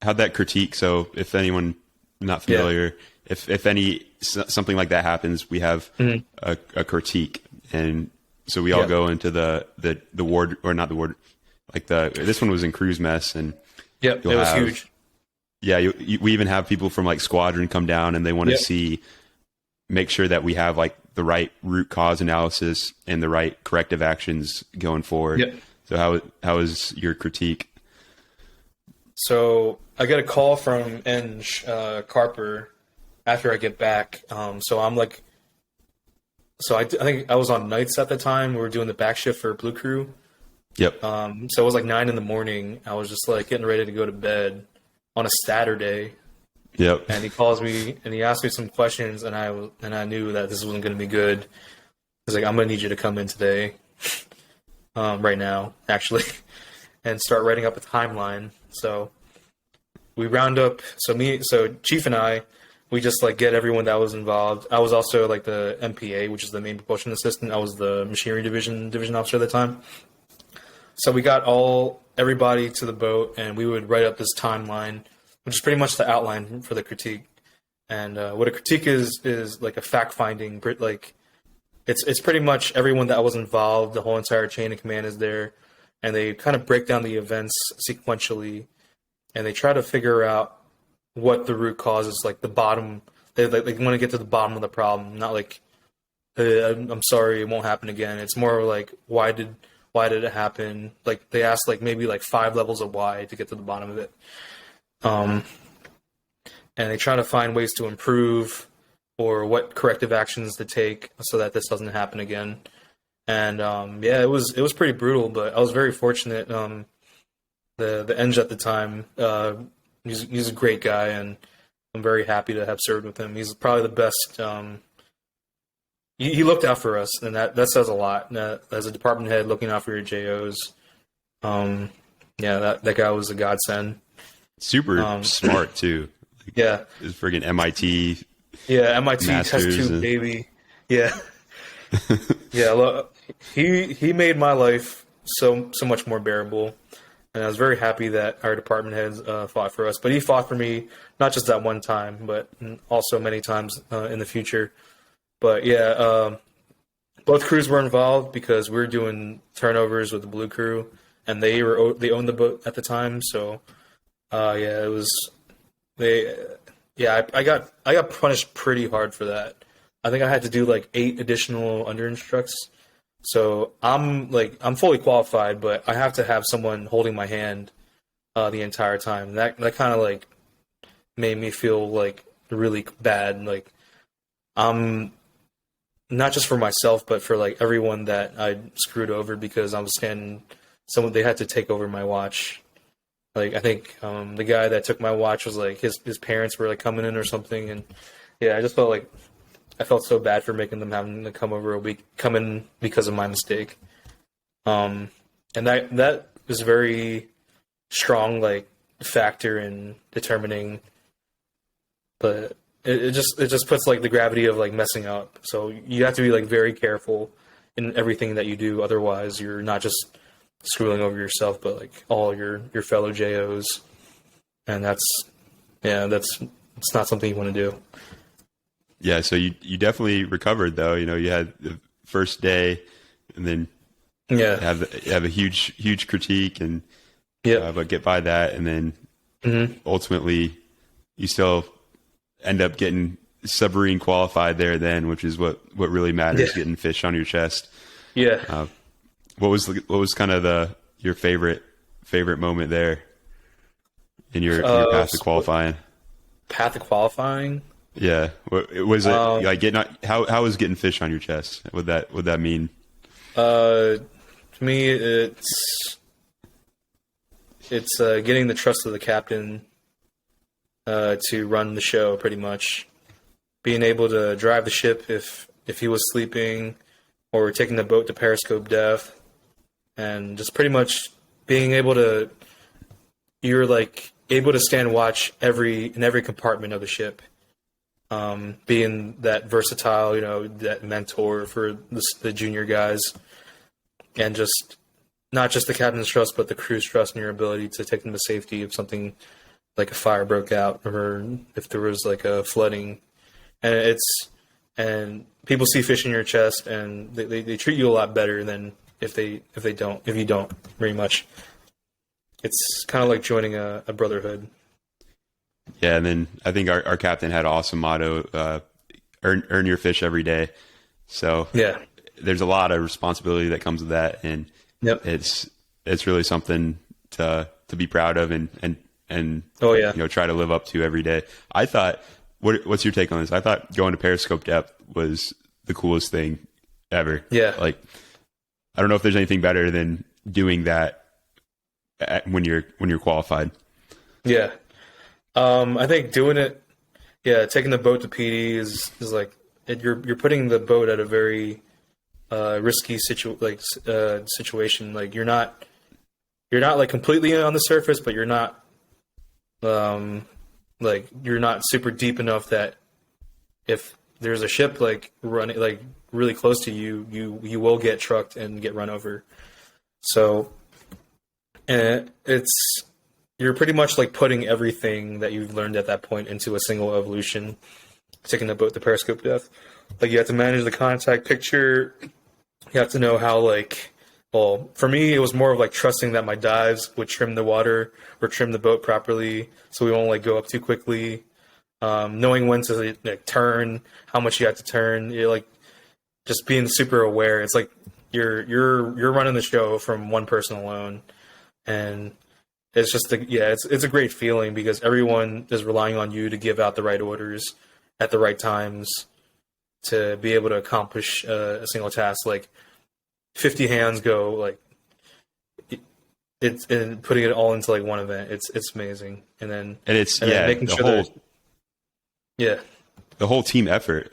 How'd that critique? So if anyone not familiar, if something like that happens, we have a critique, and so we all go into the ward, or not the ward, like this one was in cruise mess, and it was huge. Yeah, we even have people from like squadron come down, and they want to make sure that we have like the right root cause analysis and the right corrective actions going forward. Yep. So how is your critique? So I get a call from Eng Carper after I get back. So I'm like, I think I was on nights at the time. We were doing the back shift for Blue Crew. Yep. So it was like 9 a.m. I was just like getting ready to go to bed on a Saturday. Yep. And he calls me and he asked me some questions, and I knew that this wasn't going to be good. He's like, I'm going to need you to come in today, right now, actually, and start writing up a timeline. So we round up. So Chief and I, we just like get everyone that was involved. I was also like the MPA, which is the main propulsion assistant. I was the machinery division officer at the time. So we got everybody to the boat, and we would write up this timeline, which is pretty much the outline for the critique. And what a critique is like a fact-finding, like it's pretty much everyone that was involved, the whole entire chain of command is there, and they kind of break down the events sequentially, and they try to figure out what the root cause is, like the bottom. They want to get to the bottom of the problem, not like, I'm sorry, it won't happen again. It's more like, why did it happen? Like they ask like maybe like 5 levels of why to get to the bottom of it. And they try to find ways to improve or what corrective actions to take so that this doesn't happen again. And it was pretty brutal, but I was very fortunate. The Eng at the time, he's a great guy, and I'm very happy to have served with him. He's probably the best. He looked out for us, and that says a lot. As a department head, looking out for your JOs, that guy was a godsend. Super smart too. Yeah, is friggin' MIT. Yeah, MIT test tube and... baby. Yeah, yeah. Look, he made my life so much more bearable, and I was very happy that our department heads fought for us. But he fought for me not just that one time, but also many times in the future. But yeah, both crews were involved because we were doing turnovers with the Blue Crew, and they owned the boat at the time. So it was I got punished pretty hard for that. I think I had to do like 8 additional under instructs. So I'm fully qualified, but I have to have someone holding my hand the entire time. That kind of like made me feel like really bad. Like I'm not just for myself, but for like everyone that I screwed over because I was standing. They had to take over my watch. Like I think the guy that took my watch was like his parents were like coming in or something, and yeah, I just felt like I felt so bad for making them having to come in because of my mistake. And that was a very strong like factor in determining, but it just puts like the gravity of like messing up. So you have to be like very careful in everything that you do, otherwise you're not just screwing over yourself, but like all your fellow JOs, and it's not something you want to do. Yeah, so you definitely recovered though. You had the first day, and then Yeah. have a huge critique, and but get by that, and then ultimately you still end up getting submarine qualified there then, which is what really matters, getting fish on your chest. Yeah. What was kind of your favorite moment there in your path to qualifying? Path to qualifying? Yeah. Was it like how was getting fish on your chest? What that mean? To me, it's getting the trust of the captain to run the show, pretty much. Being able to drive the ship if he was sleeping, or taking the boat to periscope depth, and just pretty much being able to, you're like able to stand watch in every compartment of the ship. Being that versatile, that mentor for the junior guys, and just not just the captain's trust, but the crew's trust in your ability to take them to safety if something like a fire broke out, or if there was like a flooding. And people see fish in your chest, and they treat you a lot better than if you don't, very much. It's kind of like joining a brotherhood. Yeah, and then I think our captain had an awesome motto: earn your fish every day. So yeah, there's a lot of responsibility that comes with that, and it's really something to be proud of and try to live up to every day. I thought, what's your take on this? I thought going to periscope depth was the coolest thing ever. Yeah, like I don't know if there's anything better than doing that when you're qualified. Yeah. I think doing it, taking the boat to PD is like you're putting the boat at a very risky situation. Like you're not like completely on the surface, but you're not you're not super deep enough that if there's a ship like running like really close to you, you will get trucked and get run over. So, and you're pretty much like putting everything that you've learned at that point into a single evolution, taking the boat to periscope depth. Like you have to manage the contact picture. You have to know how for me, it was more of like trusting that my dives would trim the water or trim the boat properly, so we won't go up too quickly. Knowing when to turn, how much you have to turn. You're just being super aware. It's like you're running the show from one person alone, and it's just it's a great feeling because everyone is relying on you to give out the right orders at the right times to be able to accomplish a single task. 50 hands go and putting it all into one event. It's amazing, and then making sure the whole team effort,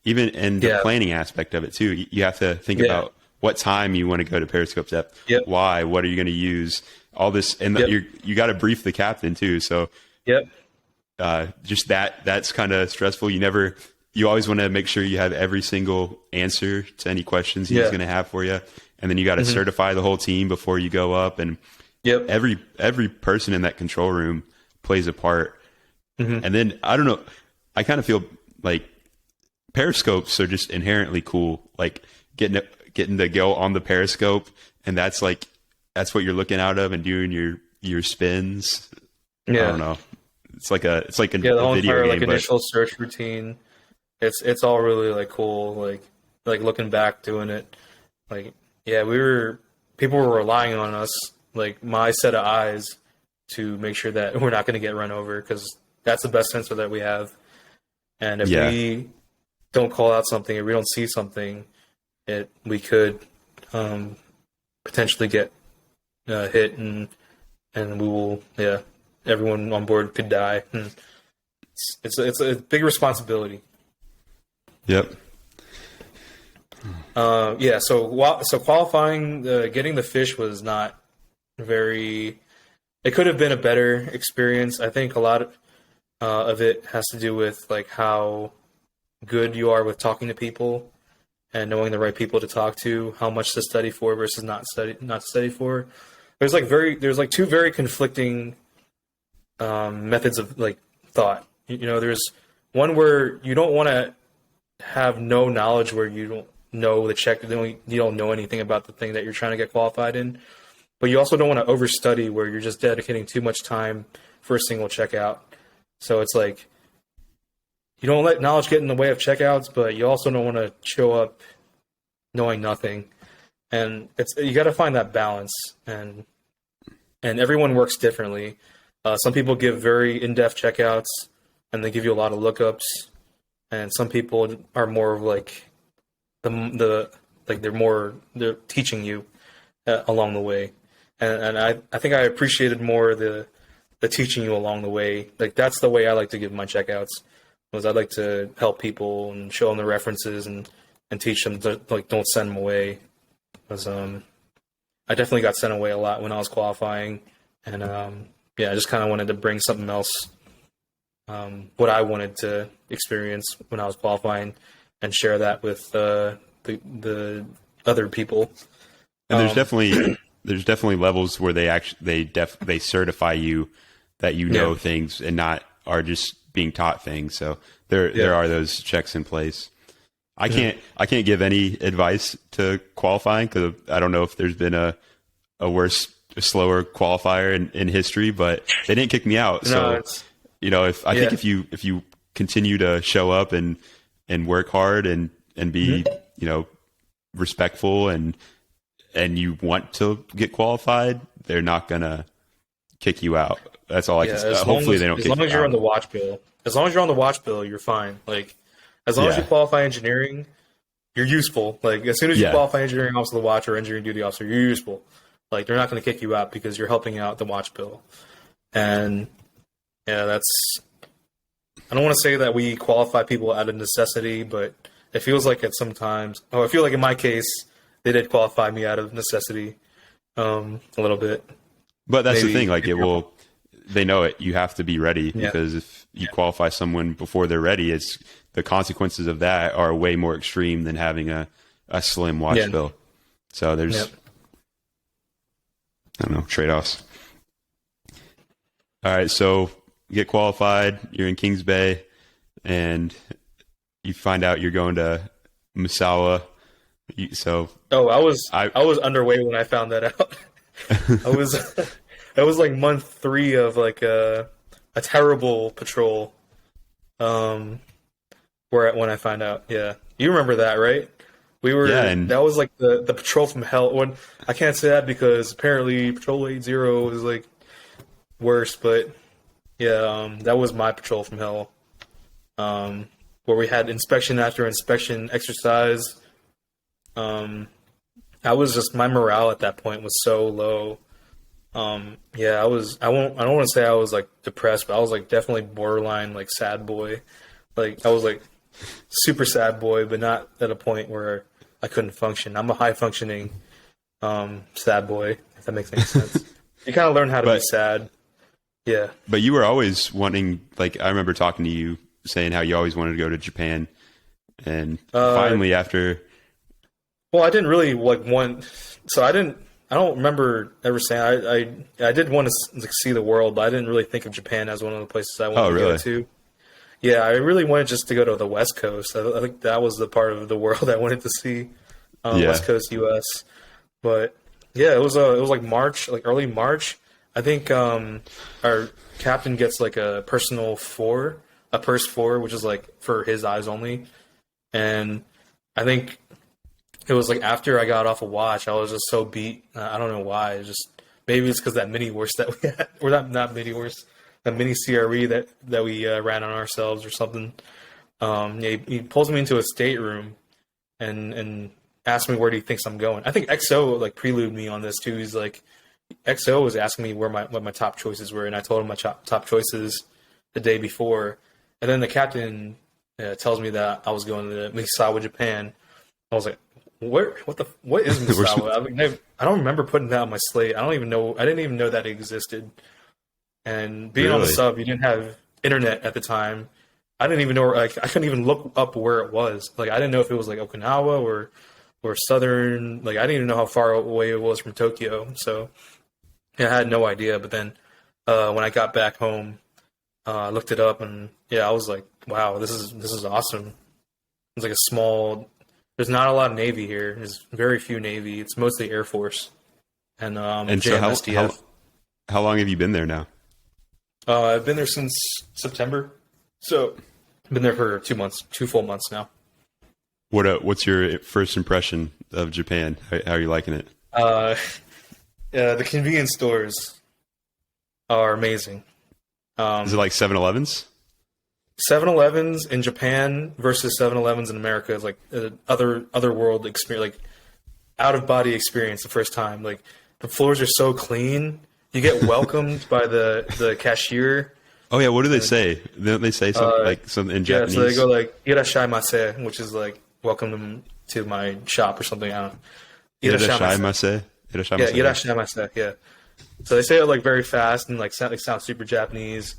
even in the planning aspect of it too. You have to think about what time you want to go to periscope depth. Why? What are you going to use? All this, and you got to brief the captain too. So, just that's kind of stressful. You always want to make sure you have every single answer to any questions he's going to have for you, and then you got to certify the whole team before you go up. And every person in that control room plays a part. And then I don't know, I kind of feel like periscopes are just inherently cool. Like getting to go on the periscope, and that's what you're looking out of and doing your spins. I don't know. It's like a the whole video entire game, initial search routine. It's all really cool. Like looking back doing it, people were relying on us, my set of eyes, to make sure that we're not going to get run over, because that's the best sensor that we have. And if we don't call out something, or we don't see something, we could potentially get hit, and we will everyone on board could die. And it's a big responsibility. Yep. So qualifying, getting the fish was not very. It could have been a better experience. I think a lot of it has to do with how good you are with talking to people and knowing the right people to talk to, how much to study for versus not study for. There's two very conflicting methods of thought. There's one where you don't want to have no knowledge, where you don't know the check. You don't know anything about the thing that you're trying to get qualified in. But you also don't want to overstudy where you're just dedicating too much time for a single checkout. So it's like you don't let knowledge get in the way of checkouts, but you also don't want to show up knowing nothing. And you got to find that balance. And everyone works differently. Some people give very in-depth checkouts, and they give you a lot of lookups. And some people are more of like they're teaching you along the way. And I think I appreciated more the teaching you along the way. Like that's the way I like to give my checkouts. Was I'd like to help people and show them the references and teach them to, like, don't send them away. Because I definitely got sent away a lot when I was qualifying, and I just kind of wanted to bring something else, what I wanted to experience when I was qualifying, and share that with the other people. And there's definitely levels where they certify you that you know things and not are just being taught things. So there are those checks in place. I can't give any advice to qualifying because I don't know if there's been a slower qualifier in history, but they didn't kick me out. So think if you continue to show up and work hard and be respectful and you want to get qualified, they're not gonna kick you out. That's all I can say. Hopefully they don't kick you out. As long as you're on the watch bill. As long as you're on the watch bill, you're fine. Like, as long as you qualify engineering, you're useful. Like, as soon as you qualify engineering officer of the watch or engineering duty officer, you're useful. Like, they're not going to kick you out because you're helping out the watch bill. And, I don't want to say that we qualify people out of necessity, but it feels like it sometimes. I feel like in my case, they did qualify me out of necessity a little bit. But that's the thing. Like, they know it. You have to be ready because if you qualify someone before they're ready, the consequences of that are way more extreme than having a slim watch bill. So there's, I don't know, trade-offs. All right. So you get qualified, you're in Kings Bay, and you find out you're going to Misawa. I was underway when I found that out. It was like month 3 of like a terrible patrol. When I found out, you remember that, right? We were that was like the patrol from hell. When I can't say that because apparently Patrol 80 is like worse, but that was my patrol from hell. Where we had inspection after inspection exercise. My morale at that point was so low. I don't want to say I was like depressed, but I was like definitely borderline like sad boy. Like I was like super sad boy, but not at a point where I couldn't function. I'm a high functioning sad boy, if that makes any sense. You kind of learn how to be sad. Yeah. But you were always wanting, like, I remember talking to you saying how you always wanted to go to Japan, and finally after. Well, I didn't really like want. So I don't remember ever saying I did want to see the world, but I didn't really think of Japan as one of the places I wanted to go to. Yeah, I really wanted just to go to the West Coast. I think that was the part of the world I wanted to see, West Coast U.S. But it was like March, like early March. I think our captain gets like a personal 4, a purse 4, which is like for his eyes only. And I think it was like after I got off a watch, I was just so beat. I don't know why. Maybe it's because that mini horse that we had, or not mini horse, that mini CRE that we ran on ourselves or something. He pulls me into a stateroom and asks me where he thinks I'm going. I think XO like preluded me on this too. He's like, XO was asking me what my top choices were, and I told him my top choices the day before. And then the captain tells me that I was going to Misawa, Japan. I was like, what is Misawa? I don't remember putting that on my slate. I didn't even know that it existed. And being on the sub, you didn't have internet at the time. I didn't even know, like, I couldn't even look up where it was. Like, I didn't know if it was like Okinawa or southern. Like, I didn't even know how far away it was from Tokyo. So I had no idea. But then when I got back home, I looked it up, and I was like, wow, this is awesome. It's like there's not a lot of Navy here. There's very few Navy. It's mostly Air Force and so JMSDF. how long have you been there now? I've been there since September, so I've been there for 2 months, 2 full months now. What's your first impression of Japan? How are you liking it? The convenience stores are amazing. Is it like 7-Elevens? 7-Elevens in Japan versus 7-Elevens in America is like other world experience, like out of body experience the first time. Like the floors are so clean. You get welcomed by the cashier. Oh yeah, what do they say? Don't they say something like something in Japanese? Yeah, so they go like "irashaimase," which is like welcome to my shop or something. I don't know. Irashaimase. Yeah, irashaimase. Yeah. So they say it like very fast and like sounds super Japanese,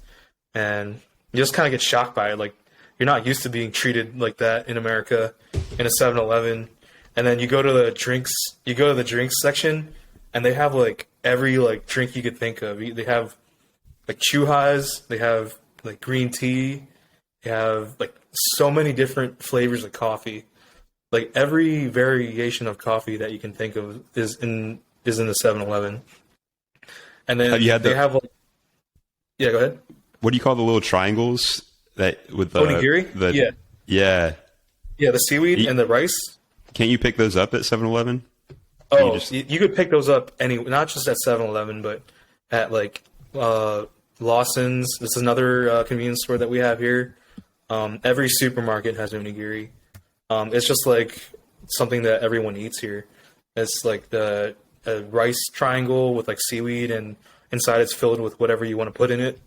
and you just kind of get shocked by it. Like you're not used to being treated like that in America in a 7-Eleven, and then you go to the drinks section, and they have like every like drink you could think of. They have like chuhas, they have like green tea, they have like so many different flavors of coffee. Like every variation of coffee that you can think of is in the 7-Eleven. And then have like, yeah, go ahead. What do you call the little triangles that with the onigiri? Yeah, the seaweed and the rice. Can't you pick those up at 7-Eleven? Oh, you could pick those up not just at 7-Eleven, but at like Lawson's. This is another convenience store that we have here. Every supermarket has onigiri. It's just like something that everyone eats here. It's like a rice triangle with like seaweed, and inside it's filled with whatever you want to put in it.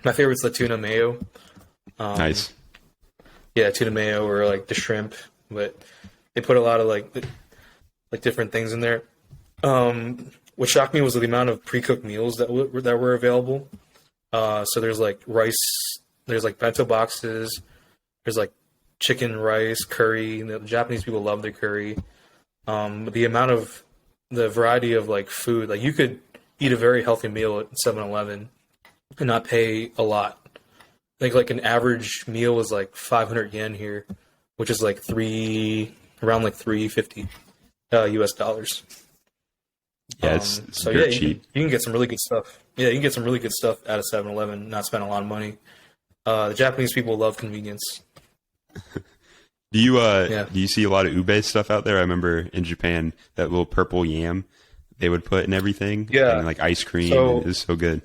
My favorite's the tuna mayo. Nice. Yeah, tuna mayo or like the shrimp, but they put a lot of like different things in there. What shocked me was the amount of pre-cooked meals that were available. So there's like rice, there's like bento boxes, there's like chicken, rice, curry. The Japanese people love their curry. The variety of like food, like you could eat a very healthy meal at 7-Eleven and not pay a lot. I think like an average meal is like 500 yen here, which is like around like $350 US dollars. Yeah, it's very cheap. You can get some really good stuff. Yeah, you can get some really good stuff out of 7-Eleven, not spend a lot of money. The Japanese people love convenience. Do you see a lot of ube stuff out there? I remember in Japan that little purple yam they would put in everything. Yeah, and like ice cream. It was so good.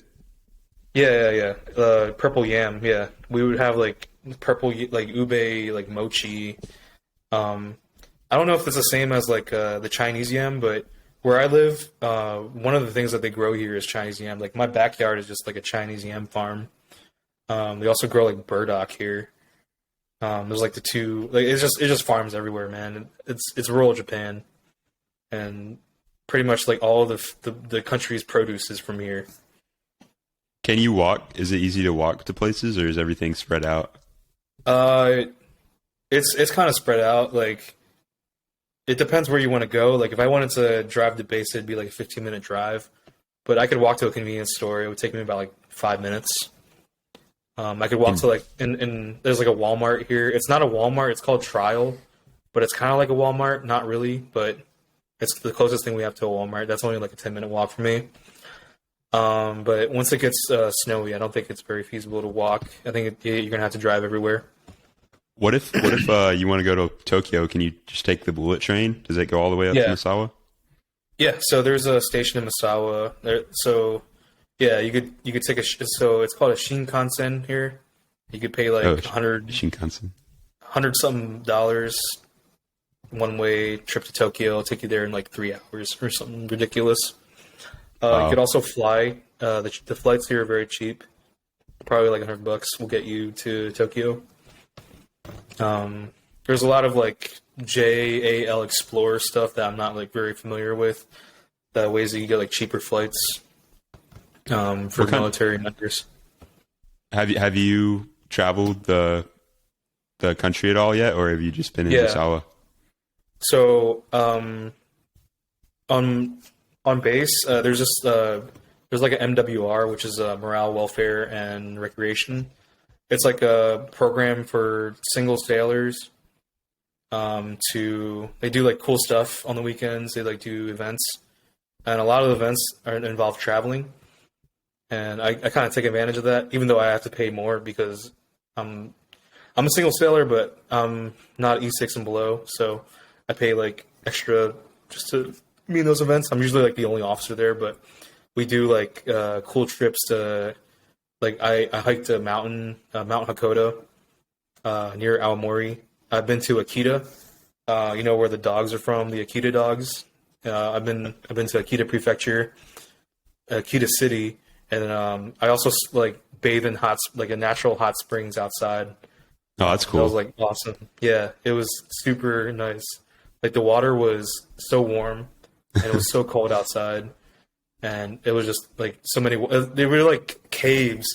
Yeah. Purple yam. Yeah, we would have like purple like ube, like mochi. I don't know if it's the same as like the Chinese yam, but where I live, one of the things that they grow here is Chinese yam. Like my backyard is just like a Chinese yam farm. They also grow like burdock here. There's like the two, like it's just farms everywhere, man. It's rural Japan, and pretty much like all of the country's produce is from here. Can you walk? Is it easy to walk to places, or is everything spread out? It's kind of spread out. Like it depends where you want to go. Like if I wanted to drive to base, it'd be like a 15-minute drive, but I could walk to a convenience store. It would take me about like 5 minutes. I could walk to like, and there's like a Walmart here. It's not a Walmart. It's called Trial, but it's kind of like a Walmart. Not really, but it's the closest thing we have to a Walmart. That's only like a 10-minute walk for me. But once it gets snowy, I don't think it's very feasible to walk. I think you're going to have to drive everywhere. What if you want to go to Tokyo? Can you just take the bullet train? Does it go all the way up to Misawa? Yeah, so there's a station in Misawa. Yeah, you could take so it's called a Shinkansen here. You could pay like Shinkansen. $100-something one way trip to Tokyo. It'll take you there in like 3 hours or something ridiculous. You could also fly. The flights here are very cheap. Probably like $100 will get you to Tokyo. There's a lot of like JAL Explorer stuff that I'm not like very familiar with. The ways that you get like cheaper flights. For military members. Have you traveled the country at all yet, or have you just been in Misawa? So on base, there's like an MWR, which is morale, welfare, and recreation. It's like a program for single sailors. They do like cool stuff on the weekends. They like do events, and a lot of the events involve traveling. And I kind of take advantage of that, even though I have to pay more because I'm a single sailor, but I'm not E6 and below, so I pay like extra just to be in those events. I'm usually like the only officer there, but we do like cool trips to like I hiked a mountain, Mount Hakoda, near Aomori. I've been to Akita, where the dogs are from, the Akita dogs. I've been to Akita Prefecture, Akita City, and I also like bathe in a natural hot springs outside. Oh, that's cool. That was like awesome. Yeah, it was super nice. Like the water was so warm, and it was so cold outside, and it was just like so many. They were like caves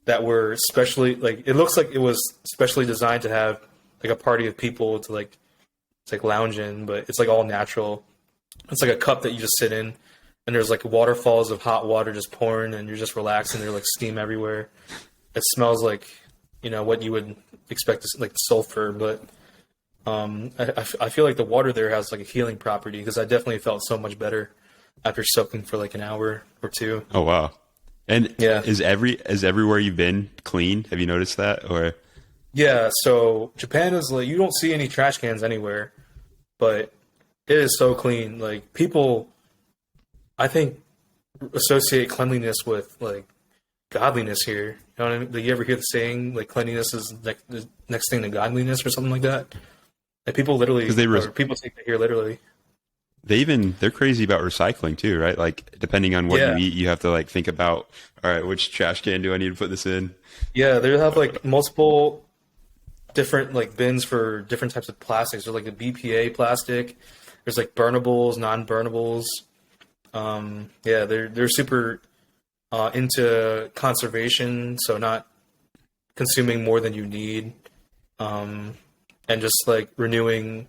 that were specially like. It looks like it was specially designed to have like a party of people to like lounge in, but it's like all natural. It's like a cup that you just sit in, and there's like waterfalls of hot water just pouring, and you're just relaxing. There's like steam everywhere. It smells like what you would expect to like sulfur, but I feel like the water there has like a healing property because I definitely felt so much better after soaking for like an hour or two. Oh wow! And yeah, is everywhere you've been clean? Have you noticed that? Or yeah, so Japan is like you don't see any trash cans anywhere, but it is so clean. Like people, I think, associate cleanliness with like godliness here. You know what I mean? Do you ever hear the saying like cleanliness is like the next thing to godliness or something like that? Like people literally, people take that here literally. They're crazy about recycling too, right? Like depending on what you eat, you have to like think about, all right, which trash can do I need to put this in? Yeah, they have like multiple different like bins for different types of plastics. There's like the BPA plastic. There's like burnables, non-burnables. They're super into conservation, so not consuming more than you need, and just like renewing,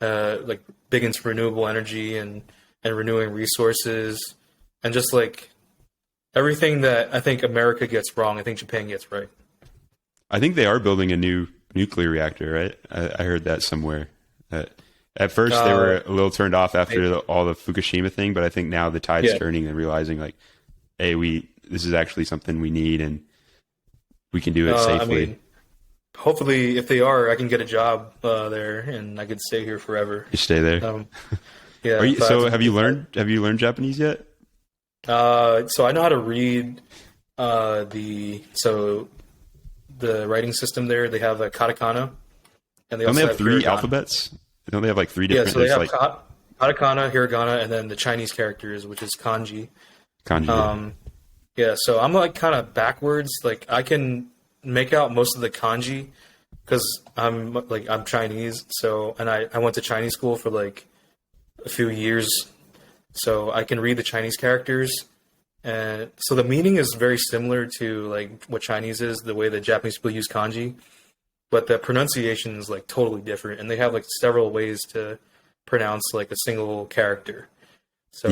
like big into renewable energy and renewing resources, and just like everything that I think America gets wrong, I think Japan gets right. I think they are building a new nuclear reactor, right? I heard that somewhere. At first, they were a little turned off after all the Fukushima thing, but I think now the tide's turning and realizing like, hey, this is actually something we need and we can do it safely. I mean, hopefully, if they are, I can get a job there and I could stay here forever. You stay there. Yeah. Have you learned Japanese yet? So I know how to read the writing system there. They have a katakana, and they also have three hiragana. Alphabets. Don't they have like three different? Yeah, so they have katakana, hiragana, and then the Chinese characters, which is kanji. Kanji. Yeah, so I'm like kind of backwards. Like I can make out most of the kanji because I'm Chinese. So and I went to Chinese school for like a few years, so I can read the Chinese characters. And so the meaning is very similar to like what Chinese is, the way that Japanese people use kanji, but the pronunciation is like totally different, and they have like several ways to pronounce like a single character. So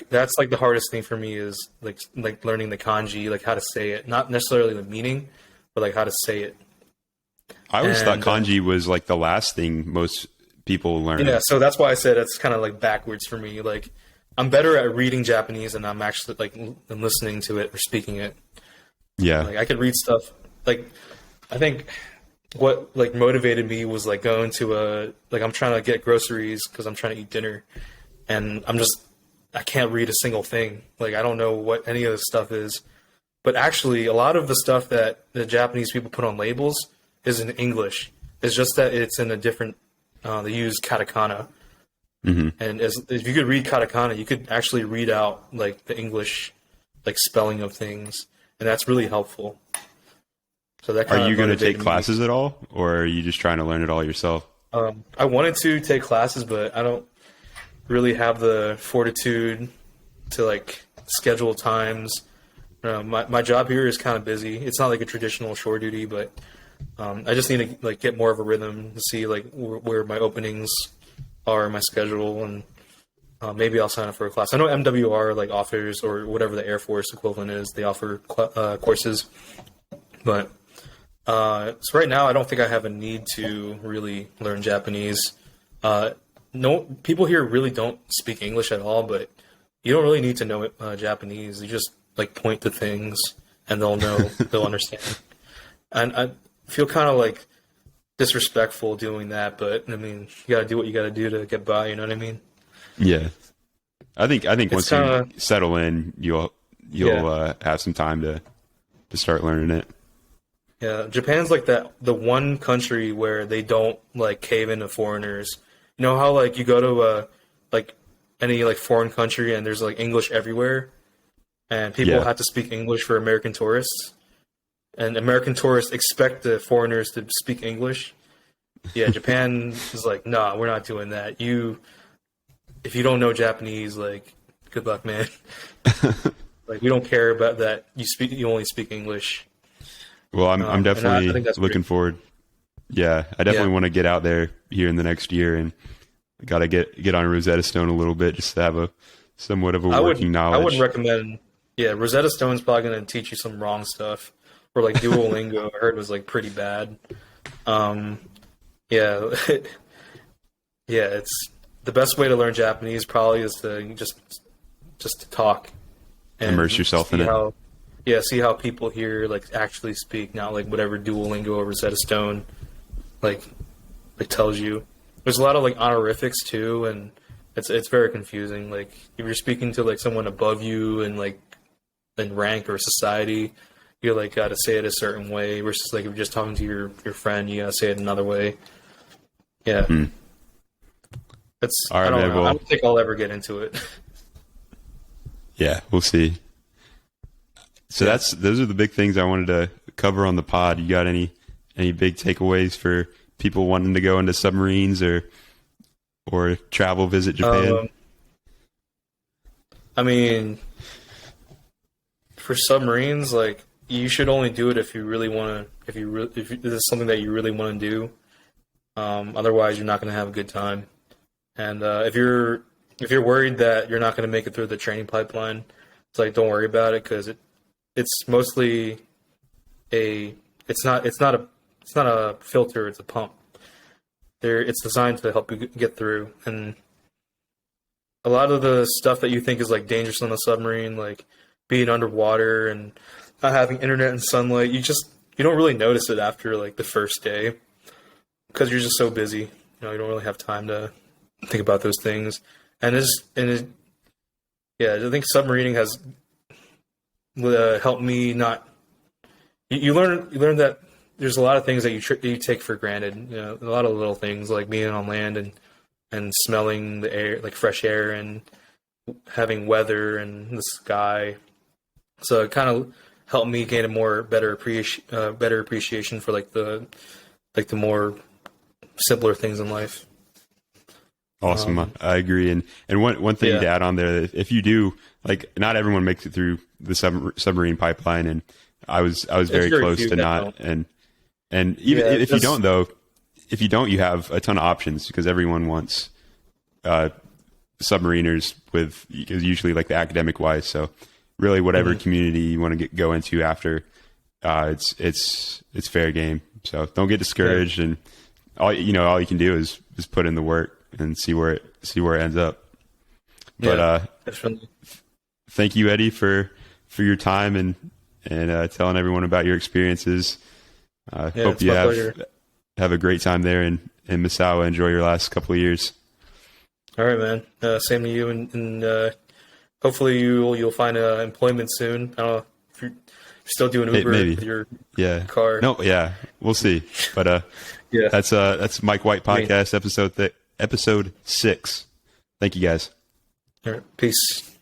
that's like the hardest thing for me is like learning the kanji, like how to say it, not necessarily the meaning, but like how to say it. I always thought kanji was like the last thing most people learn. Yeah, so that's why I said it's kind of like backwards for me. Like I'm better at reading Japanese than I'm actually like listening to it or speaking it. Yeah, like I could read stuff. Like I think what like motivated me was like going to I'm trying to get groceries because I'm trying to eat dinner, and I can't read a single thing. Like, I don't know what any of this stuff is. But actually, a lot of the stuff that the Japanese people put on labels is in English. It's just that it's in a different, they use katakana. Mm-hmm. And if you could read katakana, you could actually read out, like, the English, like, spelling of things. And that's really helpful. So that Are you going to take classes at all? Or are you just trying to learn it all yourself? I wanted to take classes, but I don't really have the fortitude to like schedule times. My job here is kind of busy. It's not like a traditional shore duty, but I just need to like get more of a rhythm to see like where my openings are in my schedule, and maybe I'll sign up for a class. I know MWR like offers, or whatever the Air Force equivalent is, they offer courses, but So right now, I don't think I have a need to really learn Japanese. No, people here really don't speak English at all, but you don't really need to know Japanese. You just like point to things, and they'll know, they'll understand. And I feel kind of like disrespectful doing that, but I mean, you gotta do what you gotta do to get by. You know what I mean? Yeah, I think once you settle in, you'll have some time to start learning it. Yeah, Japan's like the one country where they don't like cave into foreigners. You know how like you go to like any like foreign country and there's like English everywhere, and people have to speak English for American tourists, and American tourists expect the foreigners to speak English. Yeah, Japan is like, nah, we're not doing that. If you don't know Japanese, like, good luck, man. Like, we don't care about that. You only speak English. Well, I'm definitely looking forward. Yeah, I definitely want to get out there here in the next year, and got to get on Rosetta Stone a little bit just to have somewhat of a working knowledge. I wouldn't recommend. Yeah, Rosetta Stone's probably going to teach you some wrong stuff. Or like Duolingo, I heard was like pretty bad. Yeah, it's the best way to learn Japanese probably is to just to talk and immerse yourself in it. Yeah, see how people here like actually speak, not like whatever Duolingo or Rosetta Stone like tells you. There's a lot of like honorifics too, and it's very confusing. Like if you're speaking to like someone above you and like in rank or society, you like got to say it a certain way. Versus like if you're just talking to your friend, you got to say it another way. Yeah, it's. All right, I don't man, know. I don't think I'll ever get into it. Yeah, we'll see. So those are the big things I wanted to cover on the pod. You got any big takeaways for people wanting to go into submarines or travel visit Japan? I mean, for submarines, like you should only do it if you really want to. If this is something that you really want to do. Otherwise, you're not going to have a good time. And if you're worried that you're not going to make it through the training pipeline, it's like don't worry about it because it's mostly it's not a filter, it's a pump. It's designed to help you get through. And a lot of the stuff that you think is like dangerous on a submarine, like being underwater and not having internet and sunlight, you don't really notice it after like the first day because you're just so busy. You don't really have time to think about those things. And I think submarining has helped me not. You learn that there's a lot of things that you take for granted. A lot of little things like being on land and smelling the air, like fresh air, and having weather and the sky. So it kind of helped me gain a better appreciation for like the more simpler things in life. Awesome. I agree. And one thing to add on there, if you do, like, not everyone makes it through the submarine pipeline, and I was very close to not. And even if you don't, though, you have a ton of options because everyone wants submariners with usually like the academic wise. So really, whatever community you want to go into after, it's fair game. So don't get discouraged, and all you can do is put in the work and see where it ends up. But thank you, Eddy, for your time and telling everyone about your experiences. Hope you have a great time there in Misawa. Enjoy your last couple of years. All right, man. Same to you, and hopefully you'll find employment soon. I don't know if you're still doing Uber with your car. No, we'll see. But that's Mike White Podcast episode 6. Thank you, guys. All right, peace.